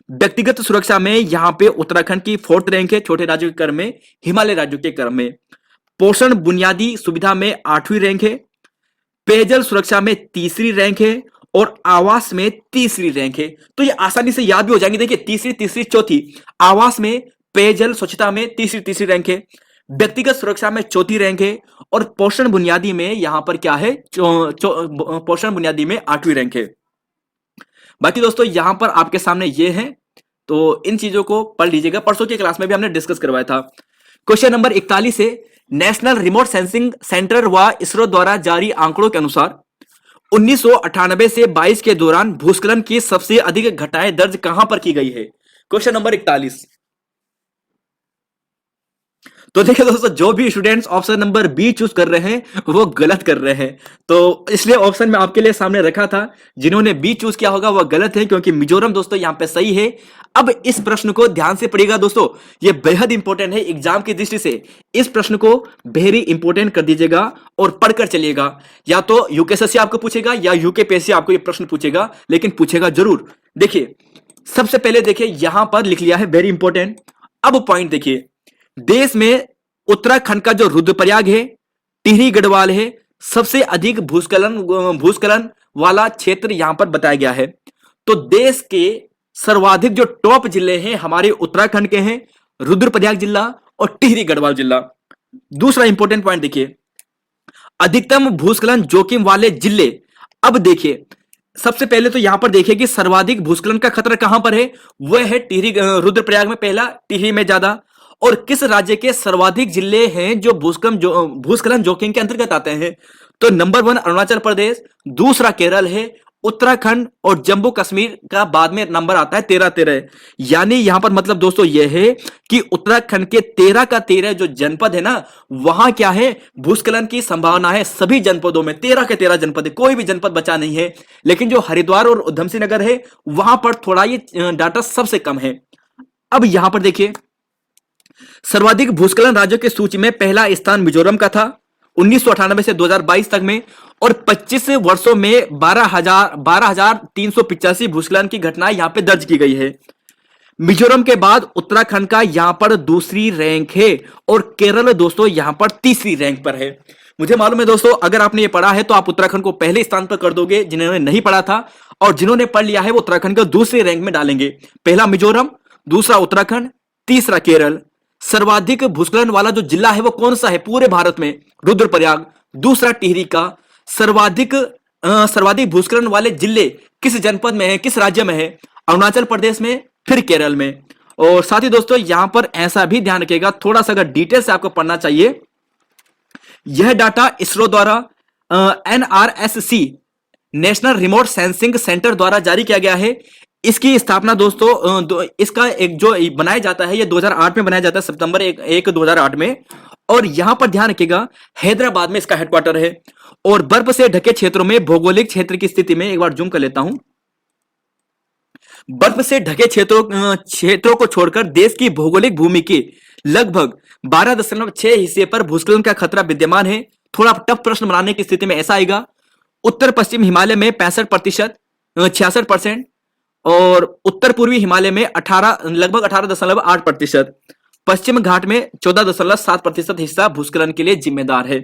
व्यक्तिगत सुरक्षा में यहां पे उत्तराखंड की 4th रैंक है, छोटे राज्यों के क्रम में, हिमालय राज्यों के क्रम में। पोषण बुनियादी सुविधा में 8वीं रैंक है। पेयजल सुरक्षा में 3री रैंक है। और आवास में 3री रैंक है। तो ये आसानी से याद भी हो जाएंगे। देखिए तीसरी चौथी, आवास में, पेयजल स्वच्छता में तीसरी रैंक है, व्यक्तिगत सुरक्षा में 4थी रैंक है। और पोषण बुनियादी में यहां पर क्या है? पोषण बुनियादी में 8वीं रैंक है। बाकी दोस्तों यहां पर आपके सामने ये है, तो इन चीजों को पढ़ लीजिएगा। परसों की क्लास में भी हमने डिस्कस करवाया था। क्वेश्चन नंबर 41 है, नेशनल रिमोट सेंसिंग सेंटर व इसरो द्वारा जारी आंकड़ों के अनुसार 1998 से 22 के दौरान भूस्खलन की सबसे अधिक घटनाएं दर्ज कहां पर की गई है? Question number 41। तो देखिए दोस्तों, जो भी students option number B choose कर रहे हैं वो गलत कर रहे हैं। तो इसलिए ऑप्शन में आपके लिए सामने रखा था। जिन्होंने बी चूज किया होगा वो गलत है, क्योंकि मिजोरम दोस्तों यहां पे सही है। अब इस प्रश्न को ध्यान से पढ़िएगा दोस्तों, ये बेहद इंपॉर्टेंट है एग्जाम की दृष्टि से। इस प्रश्न को वेरी इंपॉर्टेंट कर दीजिएगा और पढ़कर चलिएगा। या तो यूकेएसएससी आपको पूछेगा या यूकेपीएससी आपको ये प्रश्न पूछेगा, लेकिन पूछेगा जरूर। देखिए सबसे पहले देखिए यहां पर लिख लिया है वेरी इंपॉर्टेंट। अब पॉइंट देखिए, देश में उत्तराखंड का जो रुद्रप्रयाग है, टिहरी गढ़वाल है, सबसे अधिक भूस्खलन वाला क्षेत्र यहां पर बताया गया है। तो देश के सर्वाधिक जो टॉप जिले हैं हमारे उत्तराखंड के हैं, रुद्रप्रयाग जिला और टिहरी गढ़वाल जिला। दूसरा इंपॉर्टेंट पॉइंट देखिए, अधिकतम भूस्खलन जोखिम वाले जिले। अब देखिए सबसे पहले तो यहां पर देखिए कि सर्वाधिक भूस्खलन का खतरा कहां पर है? वह है टिहरी, रुद्रप्रयाग में पहला, टिहरी में ज्यादा। और किस राज्य के सर्वाधिक जिले हैं जो भूस्खलन जोखिम के अंतर्गत आते हैं? तो नंबर 1 अरुणाचल प्रदेश, दूसरा केरल है, उत्तराखंड और जम्मू कश्मीर का बाद में नंबर आता है 13। यानी यहां पर मतलब दोस्तों यह है कि उत्तराखंड के 13 का 13 जो जनपद है ना, वहां क्या है? भूस्खलन की संभावना है सभी जनपदों में। 13 के 13 जनपद है, कोई भी जनपद बचा नहीं है। लेकिन जो हरिद्वार और उधमसिंह नगर है वहां पर थोड़ा ये डाटा सबसे कम है। अब यहां पर देखिए सर्वाधिक भूस्खलन राज्यों की सूची में पहला स्थान मिजोरम का था 1998 से 2022 तक में। और 25 वर्षों में 12,385 भूस्खलन की घटनाएं यहां पे दर्ज की गई है। मिजोरम के बाद उत्तराखंड का यहां पर दूसरी रैंक है और केरल दोस्तों यहां पर तीसरी रैंक पर है। मुझे मालूम है दोस्तों, अगर आपने ये पढ़ा है तो आप उत्तराखंड को पहले स्थान पर कर दोगे, जिन्होंने नहीं पढ़ा था। और जिन्होंने पढ़ लिया है वो उत्तराखंड को दूसरे रैंक में डालेंगे। पहला मिजोरम, दूसरा उत्तराखंड, तीसरा केरल। सर्वाधिक भूस्खलन वाला जो जिला है वो कौन सा है पूरे भारत में? रुद्रप्रयाग। दूसरा टिहरी का। सर्वाधिक भूस्खलन वाले जिले किस जनपद में है, किस राज्य में है? अरुणाचल प्रदेश में, फिर केरल में। और साथ ही दोस्तों यहां पर ऐसा भी ध्यान रखिएगा, थोड़ा सा अगर डिटेल से आपको पढ़ना चाहिए, यह डाटा इसरो द्वारा NRSC national remote sensing centre द्वारा जारी किया गया है। इसकी स्थापना दोस्तों इसका एक जो बनाया जाता है, ये 2008 में बनाया जाता है, सितंबर 1 2008 में। और यहां पर ध्यान रखिएगा हैदराबाद में इसका हेडक्वार्टर है। और बर्फ से ढके क्षेत्रों में भौगोलिक क्षेत्र की स्थिति में, एक बार जूम कर लेता हूं, बर्फ से ढके क्षेत्रों को छोड़कर देश की भौगोलिक भूमि के लगभग 12.6 हिस्से पर भूस्खलन का खतरा विद्यमान है। थोड़ा टफ प्रश्न बनाने की स्थिति में ऐसा आएगा, उत्तर पश्चिम हिमालय में 65%, 66%, और उत्तर पूर्वी हिमालय में लगभग 18.8%, पश्चिम घाट में 14.7% हिस्सा भूस्खलन के लिए जिम्मेदार है।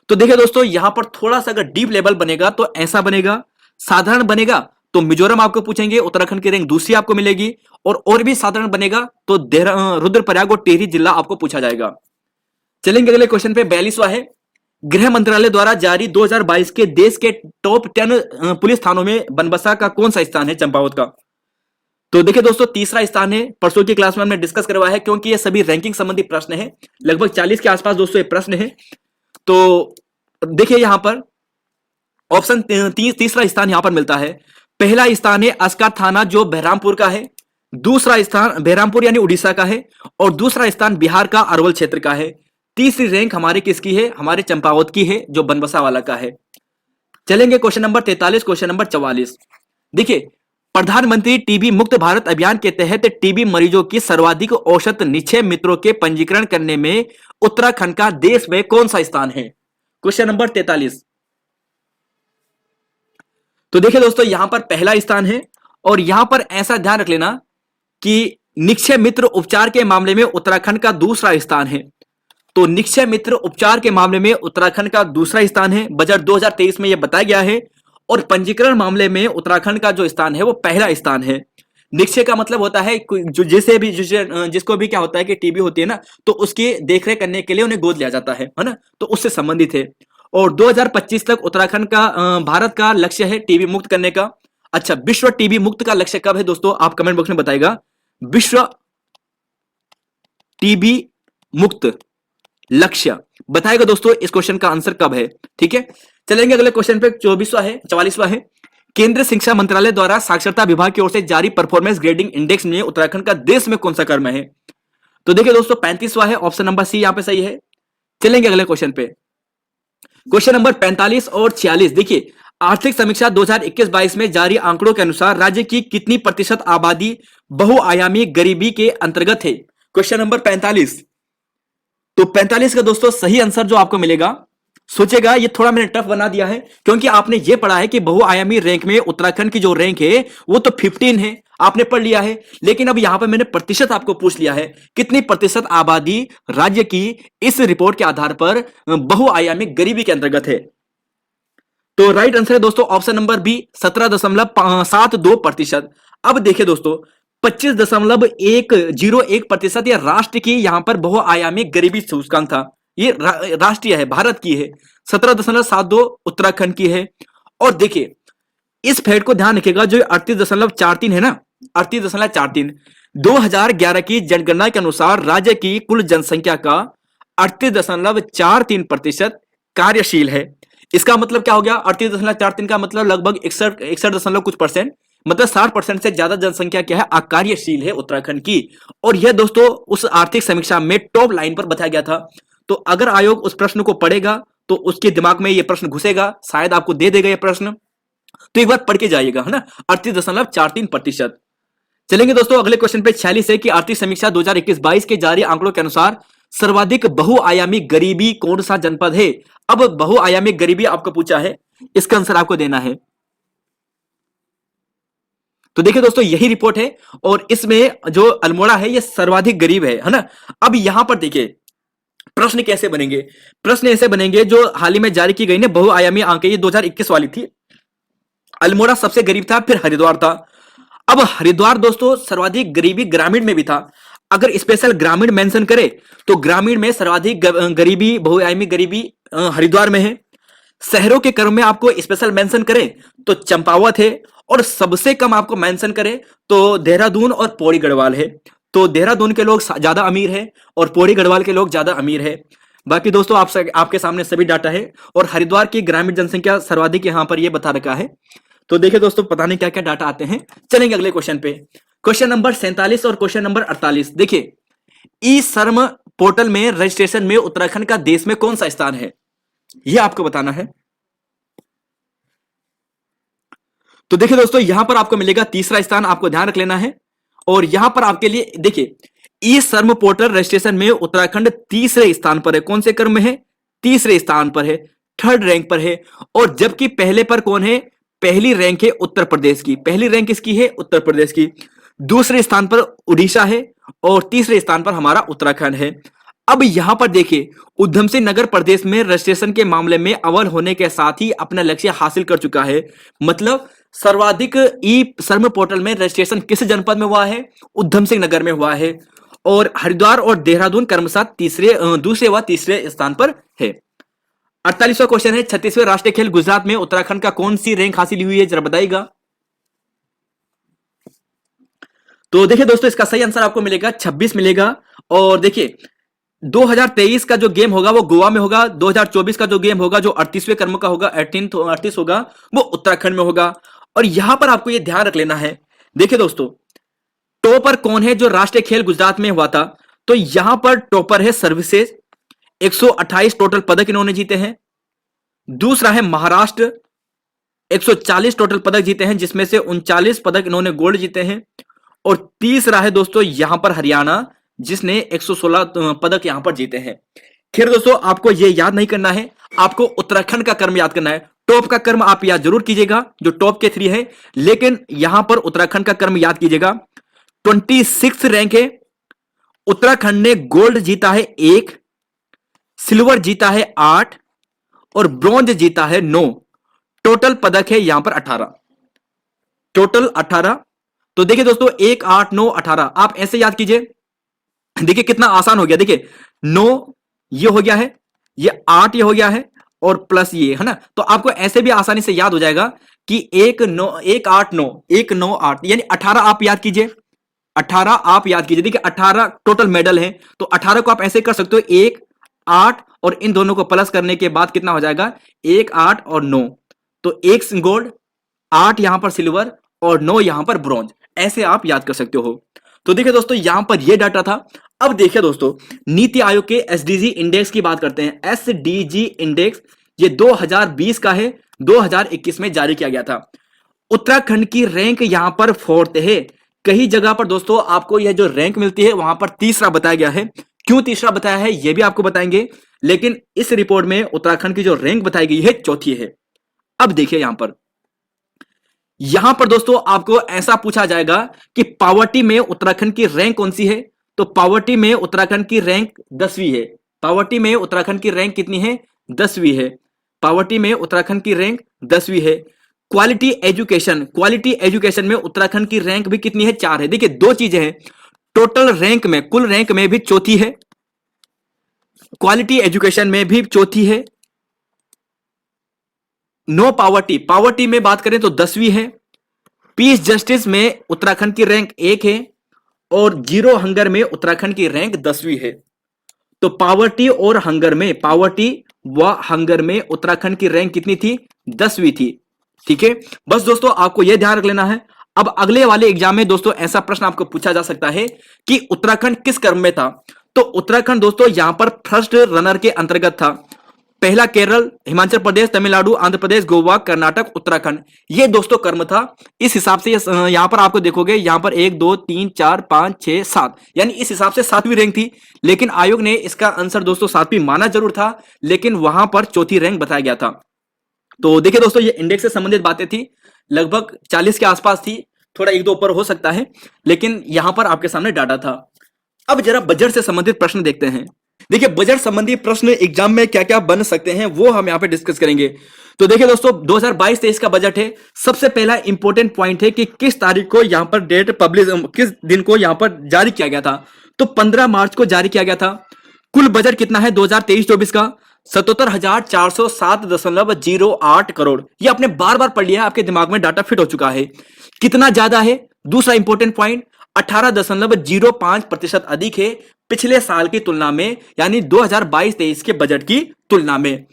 तो देखिए दोस्तों यहां पर थोड़ा सा अगर डीप लेवल बनेगा तो ऐसा बनेगा, साधारण बनेगा तो मिजोरम आपको पूछेंगे, उत्तराखंड की रैंक दूसरी आपको मिलेगी, और भी साधारण बनेगा तो रुद्रप्रयाग और टिहरी जिला आपको पूछा जाएगा। चलेंगे अगले क्वेश्चन पे, 42वां है, गृह मंत्रालय द्वारा जारी 2022 के देश के टॉप 10 पुलिस थानों में बनबसा का कौन सा स्थान है? चंपावत का। तो देखिए दोस्तों तीसरा स्थान है, परसों की क्लास में हमने डिस्कस करवाया है, क्योंकि ये सभी रैंकिंग संबंधी प्रश्न है, लगभग 40 के आसपास दोस्तों ये प्रश्न है। तो देखिए यहां पर ऑप्शन तीसरा स्थान यहां पर मिलता है। पहला स्थान है अस्का थाना जो बहरामपुर का है, दूसरा स्थान बहरामपुर यानी उड़ीसा का है, और दूसरा स्थान बिहार का अरवल क्षेत्र का है। तीसरी रैंक हमारे किसकी है? हमारे चंपावत की है जो बनबसा वाला का है। चलेंगे क्वेश्चन नंबर 43, क्वेश्चन नंबर 44। देखिए प्रधानमंत्री टीबी मुक्त भारत अभियान के तहत टीबी मरीजों की सर्वाधिक औसत निक्षय मित्रों के पंजीकरण करने में उत्तराखंड का देश में कौन सा स्थान है? Question number 43। तो देखिए दोस्तों यहां पर पहला स्थान है, और यहां पर ऐसा ध्यान रख लेना कि निक्षय मित्र उपचार के मामले में उत्तराखंड का दूसरा स्थान है। तो निक्षय मित्र उपचार के मामले में उत्तराखंड का दूसरा स्थान है, बजट 2023 में यह बताया गया है। और पंजीकरण मामले में उत्तराखंड का जो स्थान है वो पहला स्थान है। निक्षय का मतलब होता है जो जिसको भी क्या होता है कि टीबी होती है ना, तो उसकी देखरेख करने के लिए उन्हें गोद लिया जाता है ना, तो उससे संबंधित है। और 2025 तक उत्तराखंड का भारत का लक्ष्य है टीबी मुक्त करने का। अच्छा, विश्व टीबी मुक्त का लक्ष्य कब है दोस्तों? आप कमेंट बॉक्स में बताइएगा, विश्व टीबी मुक्त लक्ष्य बताएगा दोस्तों इस क्वेश्चन का आंसर कब है। ठीक है, चलेंगे अगले क्वेश्चन पे, 44वां है, केंद्रीय शिक्षा मंत्रालय द्वारा साक्षरता विभाग की ओर से जारी परफॉर्मेंस ग्रेडिंग इंडेक्स में उत्तराखंड का देश में कौन सा क्रम है? तो देखिए दोस्तों 35वां है, ऑप्शन नंबर सी यहां पे सही है। चलेंगे अगले क्वेश्चन पे, क्वेश्चन नंबर 45 और 46। देखिए आर्थिक समीक्षा 2021-22 में जारी आंकड़ों के अनुसार राज्य की कितनी प्रतिशत आबादी बहुआयामी गरीबी के अंतर्गत है? Question number 45। तो 45 का दोस्तों सही आंसर जो आपको मिलेगा, सोचेगा, ये थोड़ा मैंने टफ बना दिया है क्योंकि आपने ये पढ़ा है कि बहुआयामी रैंक में उत्तराखंड की जो रैंक है वो तो 15 है, आपने पढ़ लिया है। लेकिन अब यहां पर मैंने प्रतिशत आपको पूछ लिया है, कितनी प्रतिशत आबादी राज्य की इस रिपोर्ट के आधार पर बहुआयामी गरीबी के अंतर्गत है? तो राइट आंसर है दोस्तों ऑप्शन नंबर बी, 17.72%। अब देखिए दोस्तों 25.101% यह राष्ट्र की यहां पर बहुआयामी गरीबी सूचकांक था, ये राष्ट्रीय है, भारत की है। 17.72 उत्तराखंड की है। और देखिए इस फैक्ट को ध्यान रखिएगा, जो 38.43 है ना, 38.43 2011 की जनगणना के अनुसार राज्य की कुल जनसंख्या का 38.43% कार्यशील है। इसका मतलब क्या हो गया? 38.43 का मतलब लगभग 61 कुछ परसेंट, मतलब 60% से ज्यादा जनसंख्या क्या है? अकार्यशील है उत्तराखंड की। और यह दोस्तों उस आर्थिक समीक्षा में टॉप लाइन पर बताया गया था। तो अगर आयोग उस प्रश्न को पढ़ेगा तो उसके दिमाग में यह प्रश्न घुसेगा, शायद आपको दे देगा यह प्रश्न, तो एक बार पढ़ के जाइएगा, है ना, 38.43%। चलेंगे दोस्तों अगले क्वेश्चन पे, 46 है कि आर्थिक समीक्षा 2021-22 के जारी आंकड़ों के अनुसार सर्वाधिक बहुआयामी गरीबी कौन सा जनपद है? अब बहुआयामी गरीबी आपको पूछा है, इसका आंसर आपको देना है। तो देखिए दोस्तों यही रिपोर्ट है, और इसमें जो अल्मोड़ा है यह सर्वाधिक गरीब है ना। अब यहां पर देखिए प्रश्न कैसे बनेंगे, प्रश्न ऐसे बनेंगे जो हाल ही में जारी की गई ना बहुआयामी आंक, ये 2021 वाली थी। अल्मोड़ा सबसे गरीब था, फिर हरिद्वार था। अब हरिद्वार दोस्तों सर्वाधिक गरीबी ग्रामीण में भी था। अगर स्पेशल ग्रामीण मेंशन करे तो ग्रामीण में सर्वाधिक गरीबी, बहुआयामी गरीबी हरिद्वार में है। शहरों के क्रम में आपको स्पेशल मेंशन करें तो चंपावत है, और सबसे कम आपको मेंशन करें तो देहरादून और पौड़ी गढ़वाल है। तो देहरादून के लोग ज्यादा अमीर है और पौड़ी गढ़वाल के लोग ज्यादा अमीर है। बाकी दोस्तों आपके सामने सभी डाटा है, और हरिद्वार की ग्रामीण जनसंख्या सर्वाधिक यहां पर यह बता रखा है। तो देखिए दोस्तों, पता नहीं क्या क्या डाटा आते हैं। चलेंगे अगले क्वेश्चन पे, क्वेश्चन नंबर 47 और क्वेश्चन नंबर 48। देखिए, ई श्रम पोर्टल में रजिस्ट्रेशन में उत्तराखंड का देश में कौन सा स्थान है, यह आपको बताना है। तो देखिए दोस्तों, यहां पर आपको मिलेगा तीसरा स्थान, आपको ध्यान रख लेना है। और यहां पर आपके लिए देखिए, ई श्रम पोर्टल रजिस्ट्रेशन में उत्तराखंड तीसरे स्थान पर है। कौन से क्रम में है? तीसरे स्थान पर है, थर्ड रैंक पर है। और जबकि पहले पर कौन है? पहली रैंक है उत्तर प्रदेश की। पहली रैंक किसकी है? उत्तर प्रदेश की। दूसरे स्थान पर उड़ीसा है, और तीसरे स्थान पर हमारा उत्तराखंड है। अब यहां पर देखिए, उधम सिंह नगर प्रदेश में रजिस्ट्रेशन के मामले में अव्वल होने के साथ ही अपना लक्ष्य हासिल कर चुका है। मतलब सर्वाधिक ई श्रम पोर्टल में रजिस्ट्रेशन किस जनपद में हुआ है? उधम सिंह नगर में हुआ है। और हरिद्वार और देहरादून क्रमशः दूसरे व तीसरे स्थान पर है। 48वां क्वेश्चन है, 36वें राष्ट्रीय खेल गुजरात में उत्तराखंड का कौन सी रैंक हासिल हुई है, जरा बताइएगा। तो देखिए दोस्तों, इसका सही आंसर आपको मिलेगा 26 मिलेगा। और देखिए, 2023 का जो गेम होगा वो गोवा में होगा। 2024 का जो गेम होगा, जो 38वें क्रम का होगा, 38 होगा, वो उत्तराखंड में होगा। और यहां पर आपको ये ध्यान रख लेना है। देखिए दोस्तों, टॉपर कौन है जो राष्ट्रीय खेल गुजरात में हुआ था? तो यहां पर टॉपर है सर्विसेज, 128 टोटल पदक इन्होंने जीते हैं। दूसरा है महाराष्ट्र, 140 टोटल पदक जीते हैं, जिसमें से 39 पदक इन्होंने गोल्ड जीते हैं। और तीसरा है दोस्तों यहां पर हरियाणा, जिसने 116 पदक यहां पर जीते हैं। खैर दोस्तों, आपको यह याद नहीं करना है, आपको उत्तराखंड का क्रम याद करना है। टॉप का क्रम आप याद जरूर कीजिएगा, जो टॉप के 3 है, लेकिन यहां पर उत्तराखंड का क्रम याद कीजिएगा। 26 रैंक है। उत्तराखंड ने गोल्ड जीता है 1, सिल्वर जीता है 8, और ब्रॉन्ज जीता है 9। टोटल पदक है यहां पर 18, टोटल 18। तो देखिए दोस्तों, 1, 8, 9, 18 आप ऐसे याद कीजिए। देखिए कितना आसान हो गया। देखिए 9 ये हो गया है, ये 8 ये हो गया है, और प्लस ये है ना। तो आपको ऐसे भी आसानी से याद हो जाएगा कि 1, 9, 1, 8, 9, 1, 9, 8 यानी 18 आप याद कीजिए। 18 आप याद कीजिए। देखिए 18 टोटल मेडल है, तो 18 को आप ऐसे कर सकते हो, 1, 8 और इन दोनों को प्लस करने के बाद कितना हो जाएगा? 1, 8 और 9। तो 1 गोल्ड, 8 यहां पर सिल्वर और 9 यहां पर ब्रॉन्ज, ऐसे आप याद कर सकते हो। तो देखिए दोस्तों, यहां पर यह डाटा था। अब देखिए दोस्तों, नीति आयोग के एसडीजी इंडेक्स की बात करते हैं। एसडीजी इंडेक्स ये 2020 का है, 2021 में जारी किया गया था। उत्तराखंड की रैंक यहां पर 4th है। कई जगह पर दोस्तों आपको यह जो रैंक मिलती है वहां पर तीसरा बताया गया है। क्यों तीसरा बताया है यह भी आपको बताएंगे, लेकिन इस रिपोर्ट में उत्तराखंड की जो रैंक बताई गई है 4थी है। अब देखिए यहां पर दोस्तों आपको ऐसा पूछा जाएगा कि पावर्टी में उत्तराखंड की रैंक कौन सी है? तो पावर्टी में उत्तराखंड की रैंक 10वीं है। पावर्टी में उत्तराखंड की रैंक कितनी है? 10वीं है। पावर्टी में उत्तराखंड की रैंक 10वीं है। क्वालिटी एजुकेशन में उत्तराखंड की रैंक भी कितनी है? 4 है। देखिए 2 चीजें हैं, टोटल रैंक में, कुल रैंक में भी 4थी है, क्वालिटी एजुकेशन में भी 4थी है। नो पावर्टी में बात करें तो 10वीं है। पीस जस्टिस में उत्तराखंड की रैंक 1 है, और जीरो हंगर में उत्तराखंड की रैंक 10वीं है। तो पावर्टी व हंगर में उत्तराखंड की रैंक कितनी थी? 10वीं थी। ठीक है, बस दोस्तों आपको यह ध्यान रख लेना है। अब अगले वाले एग्जाम में दोस्तों ऐसा प्रश्न आपको पूछा जा सकता है कि उत्तराखंड किस क्रम में था? तो उत्तराखंड दोस्तों यहां पर फर्स्ट रनर के अंतर्गत था। पहला केरल, हिमाचल प्रदेश, तमिलनाडु, आंध्र प्रदेश, गोवा, कर्नाटक, उत्तराखंड, ये दोस्तों क्रम था। इस हिसाब से यहां पर आपको देखोगे, यहां पर 1, 2, 3, 4, 5, 6, 7 यानी इस हिसाब से 7वीं रैंक थी। लेकिन आयोग ने इसका आंसर दोस्तों 7वीं माना जरूर था, लेकिन वहां पर 4थी रैंक बताया गया था। तो देखिए दोस्तों, ये इंडेक्स से संबंधित बातें थी, लगभग 40 के आसपास थी, थोड़ा 1-2 ऊपर हो सकता है, लेकिन यहां पर आपके सामने डाटा था। अब जरा बजट से संबंधित प्रश्न देखते हैं। देखिए बजट संबंधी प्रश्न एग्जाम में क्या क्या बन सकते हैं वो हम यहां पे डिस्कस करेंगे। तो देखिए दोस्तों, 2022-23 का बजट है। सबसे पहला इंपॉर्टेंट पॉइंट है कि किस तारीख को यहां पर डेट पब्लिश, किस दिन को यहां पर जारी किया गया था। तो 15 मार्च को जारी किया गया था। कुल बजट कितना है 2023-24 का? 77,407.08 करोड़। ये आपने बार बार पढ़ लिया है, आपके दिमाग में डाटा फिट हो चुका है। कितना ज्यादा है? दूसरा इंपॉर्टेंट पॉइंट, 18.05% अधिक है पिछले साल की तुलना में, यानी 2022-23 के बजट की तुलना में।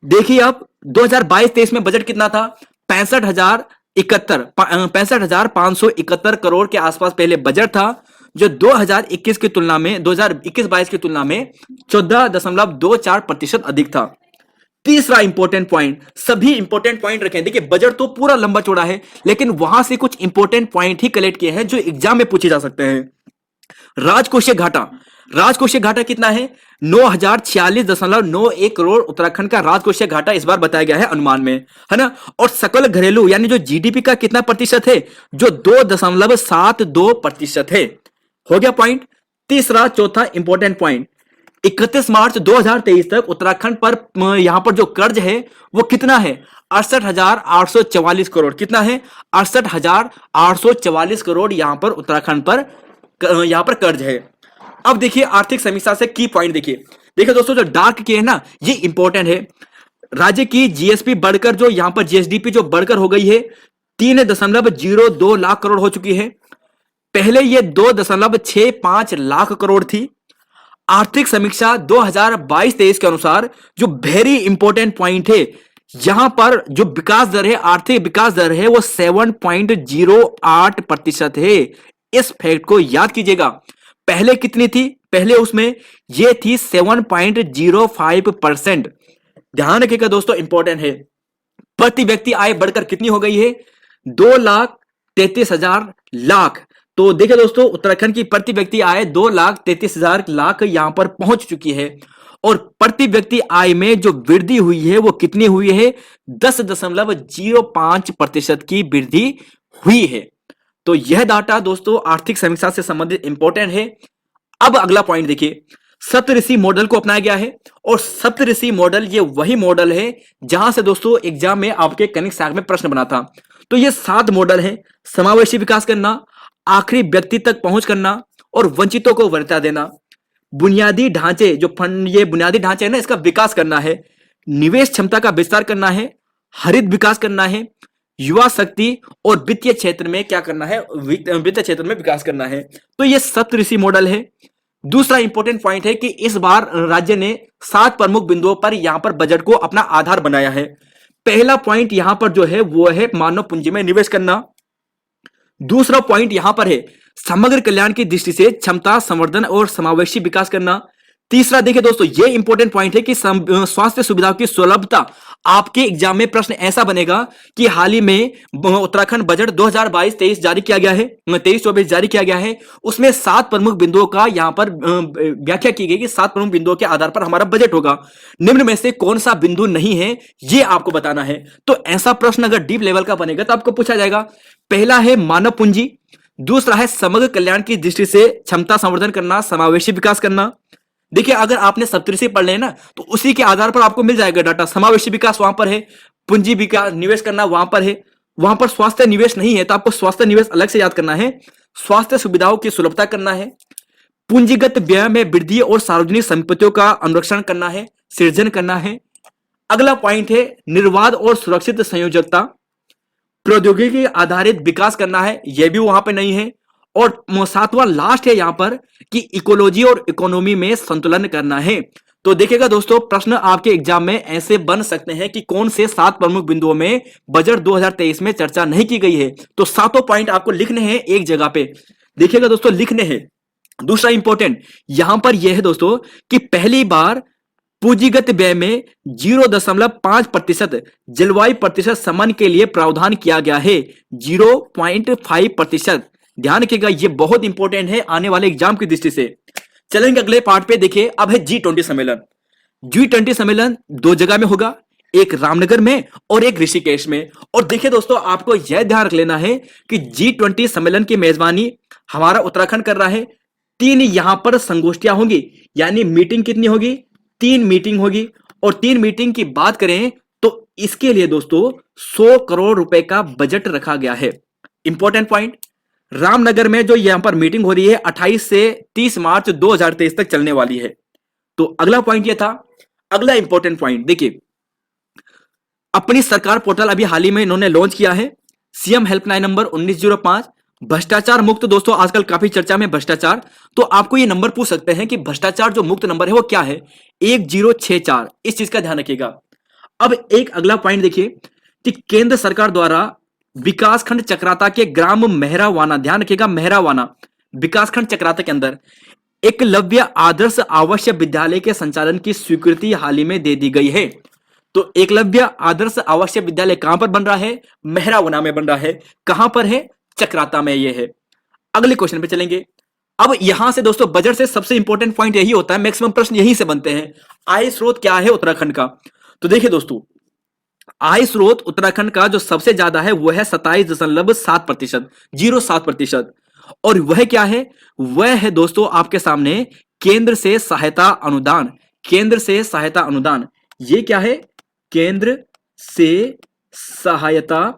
देखिए अब 2022-23 में बजट कितना था? 65,571 करोड़ के आसपास पहले बजट था, जो 2021 की तुलना में 2021-22 की तुलना में 14.24% अधिक था। तीसरा इंपॉर्टेंट पॉइंट, सभी इंपॉर्टेंट पॉइंट रखें। देखिए बजट तो पूरा लंबा चौड़ा है, लेकिन वहां से कुछ इंपॉर्टेंट पॉइंट ही कलेक्ट किए हैं जो एग्जाम में पूछे जा सकते हैं। राजकोषीय घाटा, राजकोषीय घाटा कितना है? 9,046.91 करोड़ उत्तराखंड का राजकोषीय घाटा इस बार बताया गया है अनुमान में, है ना। और सकल घरेलू यानी जो जीडीपी का कितना प्रतिशत है? जो 2.72% है। हो गया पॉइंट। तीसरा चौथा इंपॉर्टेंट पॉइंट, 31 मार्च 2023 तक उत्तराखंड पर यहां पर जो कर्ज है वो कितना है? 68,844 करोड़। कितना है? 68,844 करोड़ यहां पर उत्तराखंड पर यहां पर कर्ज है। अब देखिए आर्थिक समीक्षा से की पॉइंट देखिए दोस्तों, जो डार्क की है ना, ये इंपॉर्टेंट है। राज्य की जीएसपी बढ़कर, जो यहां पर जीएसडीपी जो बढ़कर हो गई है 3.02 लाख करोड़ हो चुकी है। पहले ये 2.65 लाख करोड़ थी। आर्थिक समीक्षा 2022-23 के अनुसार जो वेरी इंपॉर्टेंट पॉइंट है, यहां पर जो विकास दर है, आर्थिक विकास दर है, वो 7.08% है। इस फैक्ट को याद कीजिएगा। पहले कितनी थी? पहले उसमें ये थी 7.05%। ध्यान रखिएगा दोस्तों, इंपॉर्टेंट है। प्रति व्यक्ति आय बढ़कर कितनी हो गई है? 2,33,000 लाख। तो देखिए दोस्तों, उत्तराखंड की प्रति व्यक्ति आय 2,33,000 लाख यहां पर पहुंच चुकी है। और प्रति व्यक्ति आय में जो वृद्धि हुई है वो कितनी हुई है? 10.05% की वृद्धि हुई है। तो यह डाटा दोस्तों आर्थिक समीक्षा से संबंधित इंपॉर्टेंट है। अब अगला पॉइंट देखिए, सप्तऋषि मॉडल को अपनाया गया है। और सप्तऋषि मॉडल ये वही मॉडल है जहां से दोस्तों एग्जाम में आपके कनिक साग में प्रश्न बना था। तो ये 7 मॉडल है: समावेशी विकास करना, आखिरी व्यक्ति तक पहुंच करना, और वंचितों को वरीयता देना, बुनियादी ढांचे, जो फंड, ये बुनियादी ढांचे है ना, इसका विकास करना है, निवेश क्षमता का विस्तार करना है, हरित विकास करना है, युवा शक्ति, और वित्तीय क्षेत्र में क्या करना है? वित्तीय क्षेत्र में विकास करना है। तो ये सप्तऋषि मॉडल है। दूसरा इंपॉर्टेंट पॉइंट है कि इस बार राज्य ने 7 प्रमुख बिंदुओं पर यहां पर बजट को अपना आधार बनाया है। पहला पॉइंट यहां पर जो है वो है मानव पूंजी में निवेश करना। दूसरा पॉइंट यहां पर है समग्र कल्याण की दृष्टि से क्षमता संवर्धन और समावेशी विकास करना। तीसरा देखिए दोस्तों, ये इंपॉर्टेंट पॉइंट है कि स्वास्थ्य सुविधाओं की सुलभता। आपके एग्जाम में प्रश्न ऐसा बनेगा कि हाल ही में उत्तराखंड बजट 2022-23 जारी किया गया है, 23-24 जारी किया गया है। उसमें 7 प्रमुख बिंदुओं का यहां पर व्याख्या की गई कि 7 प्रमुख बिंदुओं के आधार पर हमारा बजट होगा। निम्न में से कौन सा बिंदु नहीं है, ये आपको बताना है। तो ऐसा प्रश्न अगर डीप लेवल का बनेगा तो आपको पूछा जाएगा। पहला है मानव पूंजी, दूसरा है समग्र कल्याण की दृष्टि से क्षमता संवर्धन करना, समावेशी विकास करना। देखिए अगर आपने सप्तऋषि पढ़ ले ना, तो उसी के आधार पर आपको मिल जाएगा डाटा। समावेशी विकास वहां पर है, पूंजी विकास निवेश करना वहां पर है, वहां पर स्वास्थ्य निवेश नहीं है, तो आपको स्वास्थ्य निवेश अलग से याद करना है। स्वास्थ्य सुविधाओं की सुलभता करना है, पूंजीगत व्यय में वृद्धि और सार्वजनिक संपत्तियों का अनुरक्षण करना है, सृजन करना है। अगला पॉइंट है निर्बाध और सुरक्षित संयोजकता, प्रौद्योगिकी आधारित विकास करना है, यह भी वहां पे नहीं है। और 7वां लास्ट है यहां पर कि इकोलॉजी और इकोनॉमी में संतुलन करना है। तो देखिएगा दोस्तों, प्रश्न आपके एग्जाम में ऐसे बन सकते हैं कि कौन से 7 प्रमुख बिंदुओं में बजट 2023 में चर्चा नहीं की गई है। तो 7 पॉइंट आपको लिखने हैं एक जगह पे। देखिएगा दोस्तों, लिखने हैं। दूसरा इंपॉर्टेंट यहां पर यह है दोस्तों कि पहली बार पूंजीगत व्यय में 0.5% जलवायु प्रतिशत समन के लिए प्रावधान किया गया है, 0.5%। ध्यान रखिएगा, यह बहुत इंपॉर्टेंट है आने वाले एग्जाम की दृष्टि से। चलेंगे अगले पार्ट पे। देखिए अब है G20 सम्मेलन। G20 सम्मेलन 2 जगह में होगा, एक रामनगर में और एक ऋषिकेश में। और देखिए दोस्तों, आपको यह ध्यान रख लेना है कि G20 सम्मेलन की मेजबानी हमारा उत्तराखंड कर रहा है। 3 यहां पर संगोष्ठियां होंगी, यानी मीटिंग कितनी होगी? 3 मीटिंग होगी। और 3 मीटिंग की बात करें तो इसके लिए दोस्तों 100 करोड़ रुपए का बजट रखा गया है। Important point. रामनगर में जो यहां पर मीटिंग हो रही है 28 से 30 मार्च 2023 तक चलने वाली है। तो अगला पॉइंट ये था। अगला इंपॉर्टेंट पॉइंट देखिए, अपनी सरकार पोर्टल अभी हाल ही में इन्होंने लॉन्च किया है, सीएम हेल्पलाइन नंबर 1905। भ्रष्टाचार मुक्त, दोस्तों आजकल काफी चर्चा में भ्रष्टाचार, तो आपको ये नंबर पूछ सकते हैं कि भ्रष्टाचार जो मुक्त नंबर है वो क्या है, 1064। इस चीज का ध्यान रखिएगा। अब एक अगला पॉइंट देखिए कि केंद्र सरकार द्वारा विकासखंड चक्राता के ग्राम मेहरावाना, ध्यान रखिएगा मेहरावाना विकासखंड चक्राता के अंदर एकलव्य आदर्श आवासीय विद्यालय के संचालन की स्वीकृति हाल ही में दे दी गई है। तो एकलव्य आदर्श आवासीय विद्यालय कहां पर बन रहा है, मेहरावना में बन रहा है। कहां पर है, चक्राता में ये है। अगले क्वेश्चन पे चलेंगे। अब यहां से दोस्तों बजट से सबसे इंपॉर्टेंट पॉइंट यही होता है, मैक्सिमम प्रश्न यहीं से बनते हैं। आय स्रोत क्या है उत्तराखंड का, तो देखिए दोस्तों आय स्रोत उत्तराखंड का जो सबसे ज्यादा है वह है 27.7%, 07%। और वह क्या है, वह है दोस्तों आपके सामने केंद्र से सहायता अनुदान। केंद्र से सहायता अनुदान ये क्या है, केंद्र से सहायता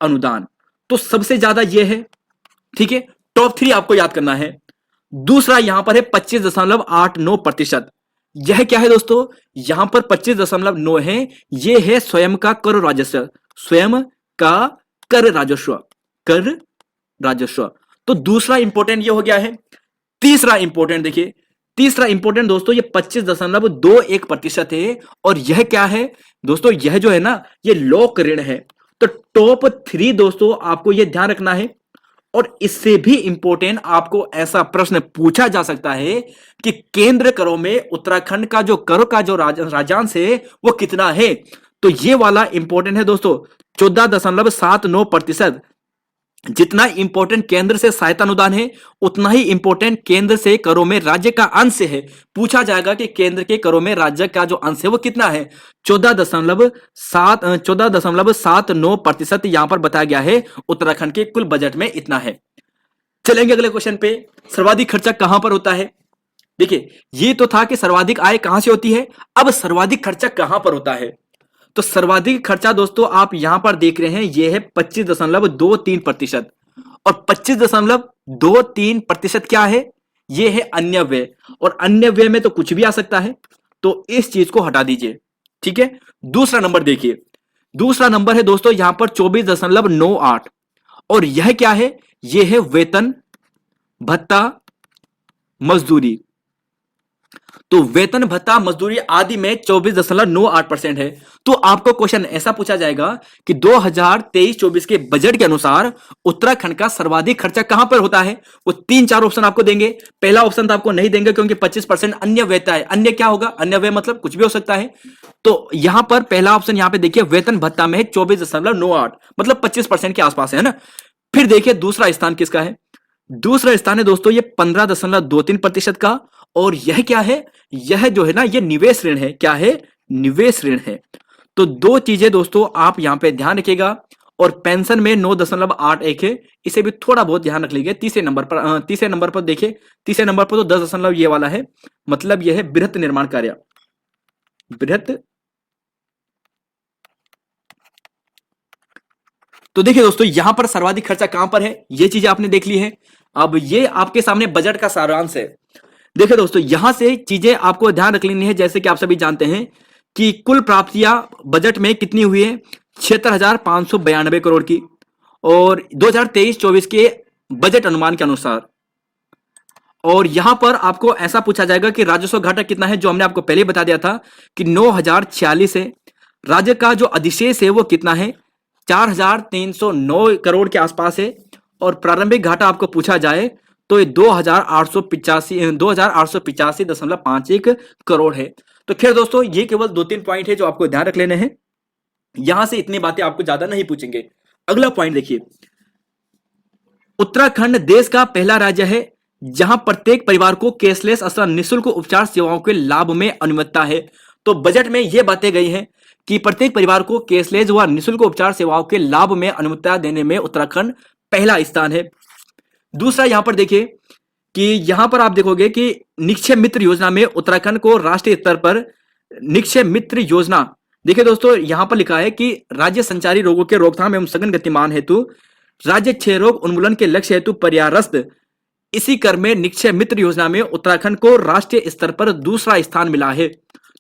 अनुदान, तो सबसे ज्यादा ये है। ठीक है, टॉप 3 आपको याद करना है। दूसरा यहां पर है 25.89%। यह क्या है दोस्तों, यहां पर 25.9 है, यह है स्वयं का कर राजस्व, स्वयं का कर राजस्व, कर राजस्व। तो दूसरा इंपॉर्टेंट ये हो गया है। तीसरा इंपॉर्टेंट देखिए, तीसरा इंपॉर्टेंट दोस्तों ये 25.21% है। और यह क्या है दोस्तों, यह जो है ना ये लोक ऋण है। तो टॉप 3 दोस्तों आपको यह ध्यान रखना है। और इससे भी इंपॉर्टेंट आपको ऐसा प्रश्न पूछा जा सकता है कि केंद्र करों में उत्तराखंड का जो कर का जो राजस्व है वो कितना है। तो ये वाला इंपॉर्टेंट है दोस्तों, 14.79%। जितना इंपॉर्टेंट केंद्र से सहायता अनुदान है उतना ही इंपॉर्टेंट केंद्र से करों में राज्य का अंश है। पूछा जाएगा कि केंद्र के करों में राज्य का जो अंश है वो कितना है, 14.79% यहां पर बताया गया है। उत्तराखंड के कुल बजट में इतना है। चलेंगे अगले क्वेश्चन पे, सर्वाधिक खर्चा कहां पर होता है। देखिए ये तो था कि सर्वाधिक आय कहां से होती है, अब सर्वाधिक खर्चा कहां पर होता है। तो सर्वाधिक खर्चा दोस्तों आप यहां पर देख रहे हैं, यह है 25.23%। और 25.23% क्या है, यह है अन्य व्यय। और अन्य व्यय में तो कुछ भी आ सकता है, तो इस चीज को हटा दीजिए। ठीक है, दूसरा नंबर देखिए, दूसरा नंबर है दोस्तों यहां पर 24.98। और यह क्या है, यह है वेतन भत्ता मजदूरी। तो वेतन भत्ता मजदूरी आदि में 24.98% है। तो आपको क्वेश्चन ऐसा पूछा जाएगा कि 2023-24 के बजट के अनुसार उत्तराखंड का सर्वाधिक खर्चा कहां पर होता है। वो 3-4 ऑप्शन आपको देंगे। पहला ऑप्शन तो आपको नहीं देंगे क्योंकि 25% अन्य व्यय है। अन्य क्या होगा, अन्य व्यय मतलब कुछ भी हो सकता है। तो यहां पर पहला ऑप्शन यहां पे देखिए वेतन भत्ता में 24.98 मतलब 25% के आसपास है ना। फिर देखिए दूसरा स्थान किसका है, दूसरा स्थान है दोस्तों ये 15.23% का। और यह क्या है, यह जो है ना ये निवेश ऋण है। क्या है, निवेश ऋण है। तो 2 चीजें दोस्तों आप यहां पे ध्यान रखिएगा। और पेंशन में 9.81 है, इसे भी थोड़ा बहुत ध्यान रख लीजिए। तीसरे नंबर पर देखिए, तीसरे नंबर पर तो 10 ये वाला है, मतलब यह है बृहत निर्माण कार्य, बृहत। तो देखिए दोस्तों यहां पर सर्वाधिक खर्चा कहां पर है, ये चीजें आपने देख ली है। अब ये आपके सामने बजट का सारांश है। देखिए दोस्तों यहां से चीजें आपको ध्यान रख लेनी है। जैसे कि आप सभी जानते हैं कि कुल प्राप्तियां बजट में कितनी हुई है, 76,592 करोड़ की। और 2023-24 के बजट अनुमान के अनुसार। और यहां पर आपको ऐसा पूछा जाएगा कि राजस्व घाटा कितना है, जो हमने आपको पहले बता दिया था कि 9,046 है। राज्य का जो अधिशेष है वो कितना है, 4,309 करोड़ के आसपास है। और प्रारंभिक घाटा आपको पूछा जाए तो ये 2,885.51 करोड़ है। तो खैर दोस्तों ये केवल 2-3 पॉइंट है जो आपको ध्यान रख लेने हैं। यहां से इतनी बातें आपको ज्यादा नहीं पूछेंगे। अगला पॉइंट देखिए, उत्तराखंड देश का पहला राज्य है जहां प्रत्येक परिवार को कैशलेस अथवा निःशुल्क उपचार सेवाओं के लाभ में अनुमति है। तो बजट में यह बातें गई हैं कि प्रत्येक परिवार को कैशलेस व निःशुल्क उपचार सेवाओं के लाभ में अनुमति देने में उत्तराखंड पहला स्थान है। दूसरा यहां पर देखिए कि यहां पर आप देखोगे कि निक्षय मित्र योजना में उत्तराखंड को राष्ट्रीय स्तर पर निक्षय मित्र योजना, देखिए दोस्तों यहां पर लिखा है कि राज्य संचारी रोगों के रोकथाम एवं सघन गतिमान हेतु राज्य क्षय रोग उन्मूलन के लक्ष्य हेतु प्रयासरत इसी क्रम में निक्षय मित्र योजना में उत्तराखंड को राष्ट्रीय स्तर पर दूसरा स्थान मिला है।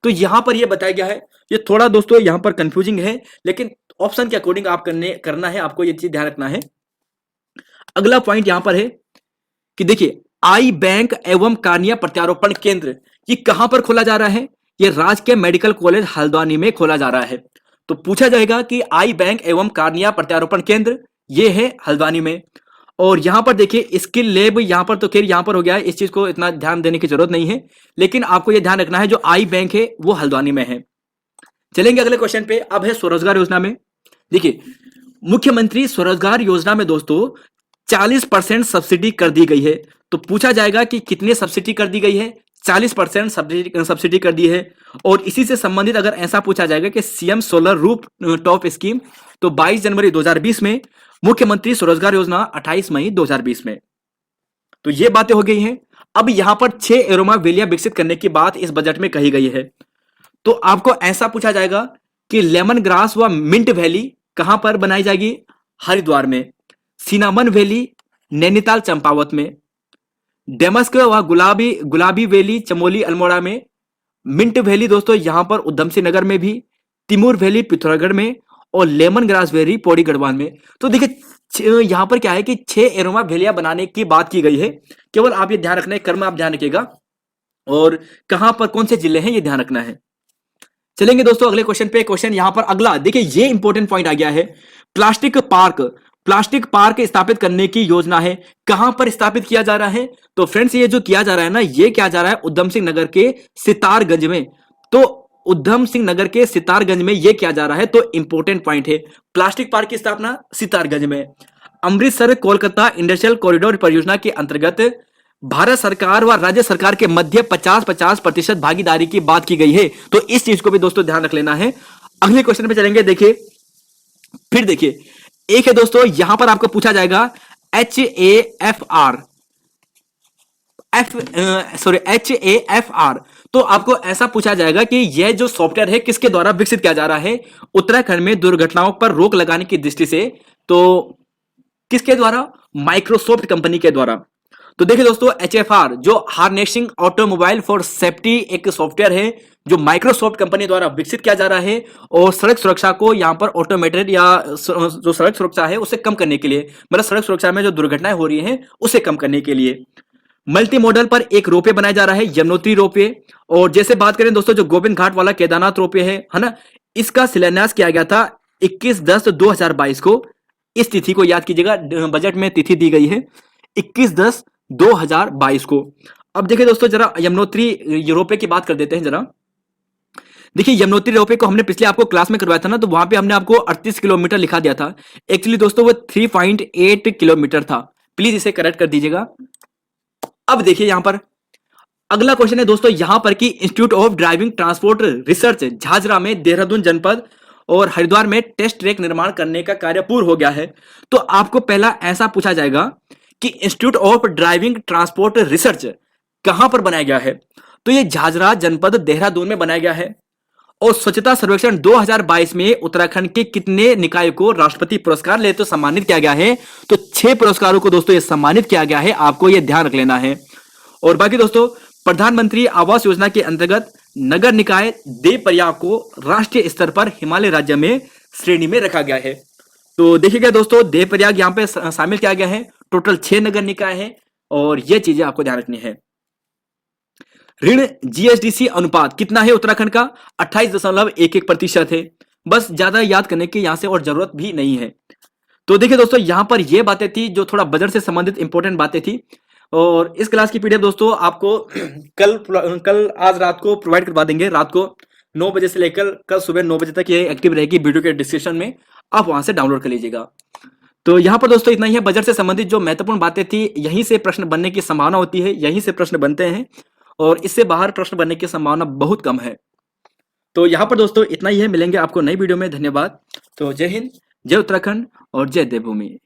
तो यहां पर यह बताया गया है, ये थोड़ा दोस्तों यहां पर कंफ्यूजिंग है, लेकिन ऑप्शन के अकॉर्डिंग आप करना है, आपको ये चीज ध्यान रखना है। अगला पॉइंट यहां पर है कि देखिए आई बैंक एवं कार्निया प्रत्यारोपण केंद्र ये कहां पर खोला जा रहा है, ये राजकीय मेडिकल कॉलेज हल्द्वानी में खोला जा रहा है। तो पूछा जाएगा कि आई बैंक एवं कार्निया प्रत्यारोपण केंद्र ये है हल्द्वानी में। और यहां पर देखिए स्किल लैब, यहां पर तो खैर यहां पर हो गया है, इस चीज को इतना ध्यान देने की जरूरत नहीं है, लेकिन आपको यह ध्यान रखना है जो आई बैंक है वो हल्द्वानी में है। चलेंगे अगले क्वेश्चन पे। अब है स्वरोजगार योजना में। देखिए मुख्यमंत्री स्वरोजगार योजना में दोस्तों 40% सब्सिडी कर दी गई है। तो पूछा जाएगा कि कितने सब्सिडी कर दी गई है, 40% सब्सिडी कर दी है। और इसी से संबंधित अगर ऐसा पूछा जाएगा कि CM solar roof top scheme, तो 22 जनवरी 2020 में, मुख्यमंत्री स्वरोजगार योजना 28 मई 2020 में। तो ये बातें हो गई हैं। अब यहां पर 6 एरोमा वैलियां विकसित करने की बात इस बजट में कही गई है। तो आपको ऐसा पूछा जाएगा कि लेमन ग्रास व मिंट वैली कहां पर बनाई जाएगी, हरिद्वार में। सिनामन वैली नैनीताल चंपावत में। डेमस्क व गुलाबी वैली चमोली अल्मोड़ा में। मिंट वैली दोस्तों यहां पर उधम सिंह नगर में भी। तिमूर वैली पिथौरागढ़ में। और lemon grass valley Pauri Garhwal में। तो देखिए यहां पर क्या है कि 6 एरोमा वैलियां बनाने की बात की गई है। केवल आप ये ध्यान रखना है, क्रम आप ध्यान रखिएगा और कहां पर कौन से जिले हैं ये ध्यान रखना है। चलेंगे दोस्तों अगले क्वेश्चन पे। क्वेश्चन यहां पर अगला देखिए, ये इंपॉर्टेंट पॉइंट आ गया है। प्लास्टिक पार्क स्थापित करने की योजना है, कहां पर स्थापित किया जा रहा है। तो फ्रेंड्स ये जो किया जा रहा है ना, ये किया जा रहा है उधम सिंह नगर के सितारगंज में। तो उधम सिंह नगर के सितारगंज में ये किया जा रहा है। तो इंपॉर्टेंट पॉइंट है, प्लास्टिक पार्क की स्थापना सितारगंज में। अमृतसर कोलकाता इंडस्ट्रियल कॉरिडोर परियोजना के अंतर्गत भारत सरकार व राज्य सरकार के मध्य 50-50% भागीदारी की बात की गई है। तो इस चीज को भी दोस्तों ध्यान रख लेना है। अगले क्वेश्चन पे चलेंगे। देखिए फिर देखिए एक है दोस्तों, यहां पर आपको पूछा जाएगा HAFR। तो आपको ऐसा पूछा जाएगा कि यह जो सॉफ्टवेयर है किसके द्वारा विकसित किया जा रहा है उत्तराखंड में दुर्घटनाओं पर रोक लगाने की दृष्टि से। तो किसके द्वारा, माइक्रोसॉफ्ट कंपनी के द्वारा। तो देखिए दोस्तों HFR जो हार्नेसिंग ऑटोमोबाइल फॉर सेफ्टी एक सॉफ्टवेयर है जो माइक्रोसॉफ्ट कंपनी द्वारा विकसित किया जा रहा है। और सड़क सुरक्षा को यहां पर ऑटोमेटेड या जो सड़क सुरक्षा है उसे कम करने के लिए, मतलब सड़क सुरक्षा में जो दुर्घटनाएं हो रही हैं उसे कम करने के लिए। मल्टी मॉडल पर एक रोपवे बनाया जा रहा है, यमुनोत्री रोपवे। और जैसे बात करें दोस्तों जो गोविंद घाट वाला केदारनाथ रोपवे है ना, इसका शिलान्यास किया गया था 21/10/2022 को। इस तिथि को याद कीजिएगा, बजट में तिथि दी गई है 21/10/2022 को। अब देखिए दोस्तों जरा यमुनोत्री रोपवे की बात कर देते हैं जरा। देखिए यमुनोत्री रोपवे को हमने पिछले आपको क्लास में करवाया था ना, तो वहां पे हमने आपको 38 किलोमीटर लिखा दिया था। एक्चुअली दोस्तों वो 3.8 किलोमीटर था। प्लीज इसे करेक्ट कर दीजिएगा। अब देखिए यहां पर अगला क्वेश्चन है दोस्तों, यहां पर कि institute of driving transport research Jhajhra में, देहरादून जनपद और हरिद्वार में टेस्ट ट्रैक निर्माण करने का कार्य पूर्ण हो गया है। तो आपको पहला ऐसा पूछा जाएगा कि institute of driving transport research कहां पर बनाया गया है। तो ये झाझरा जनपद देहरादून में बनाया गया है। और स्वच्छता सर्वेक्षण 2022 में उत्तराखंड के कितने निकाय को राष्ट्रपति पुरस्कार ले तो सम्मानित किया गया है। तो 6 पुरस्कारों को दोस्तों ये सम्मानित किया गया है, आपको ये ध्यान रख लेना है। और बाकी दोस्तों प्रधानमंत्री आवास योजना के अंतर्गत नगर निकाय देवप्रयाग को राष्ट्रीय स्तर पर हिमालय राज्य में श्रेणी में रखा गया है। तो देखिएगा दोस्तों देवप्रयाग यहाँ पे शामिल किया गया है। टोटल 6 नगर निकाय है और ये चीजें आपको ध्यान रखनी है। ऋण जीएसडीसी अनुपात कितना है उत्तराखंड का, 28.11% है। बस ज्यादा याद करने की यहां से और जरूरत भी नहीं है। तो देखिए दोस्तों यहां पर ये बातें थी जो थोड़ा बजट से संबंधित इंपॉर्टेंट बातें थी। और इस क्लास की पीडीएफ दोस्तों आपको कल आज रात को प्रोवाइड करवा देंगे। रात को 9 बजे से लेकर कल सुबह 9 बजे तक ये एक्टिव रहेगी वीडियो के डिस्क्रिप्शन में, आप वहां से डाउनलोड कर लीजिएगा। तो यहाँ पर दोस्तों इतना ही है। बजट से संबंधित जो महत्वपूर्ण बातें थी यहीं से प्रश्न बनने की संभावना होती है, यहीं से प्रश्न बनते हैं और इससे बाहर प्रश्न बनने की संभावना बहुत कम है। तो यहाँ पर दोस्तों इतना ही है। मिलेंगे आपको नई वीडियो में। धन्यवाद। तो जय हिंद, जय उत्तराखंड और जय देवभूमि।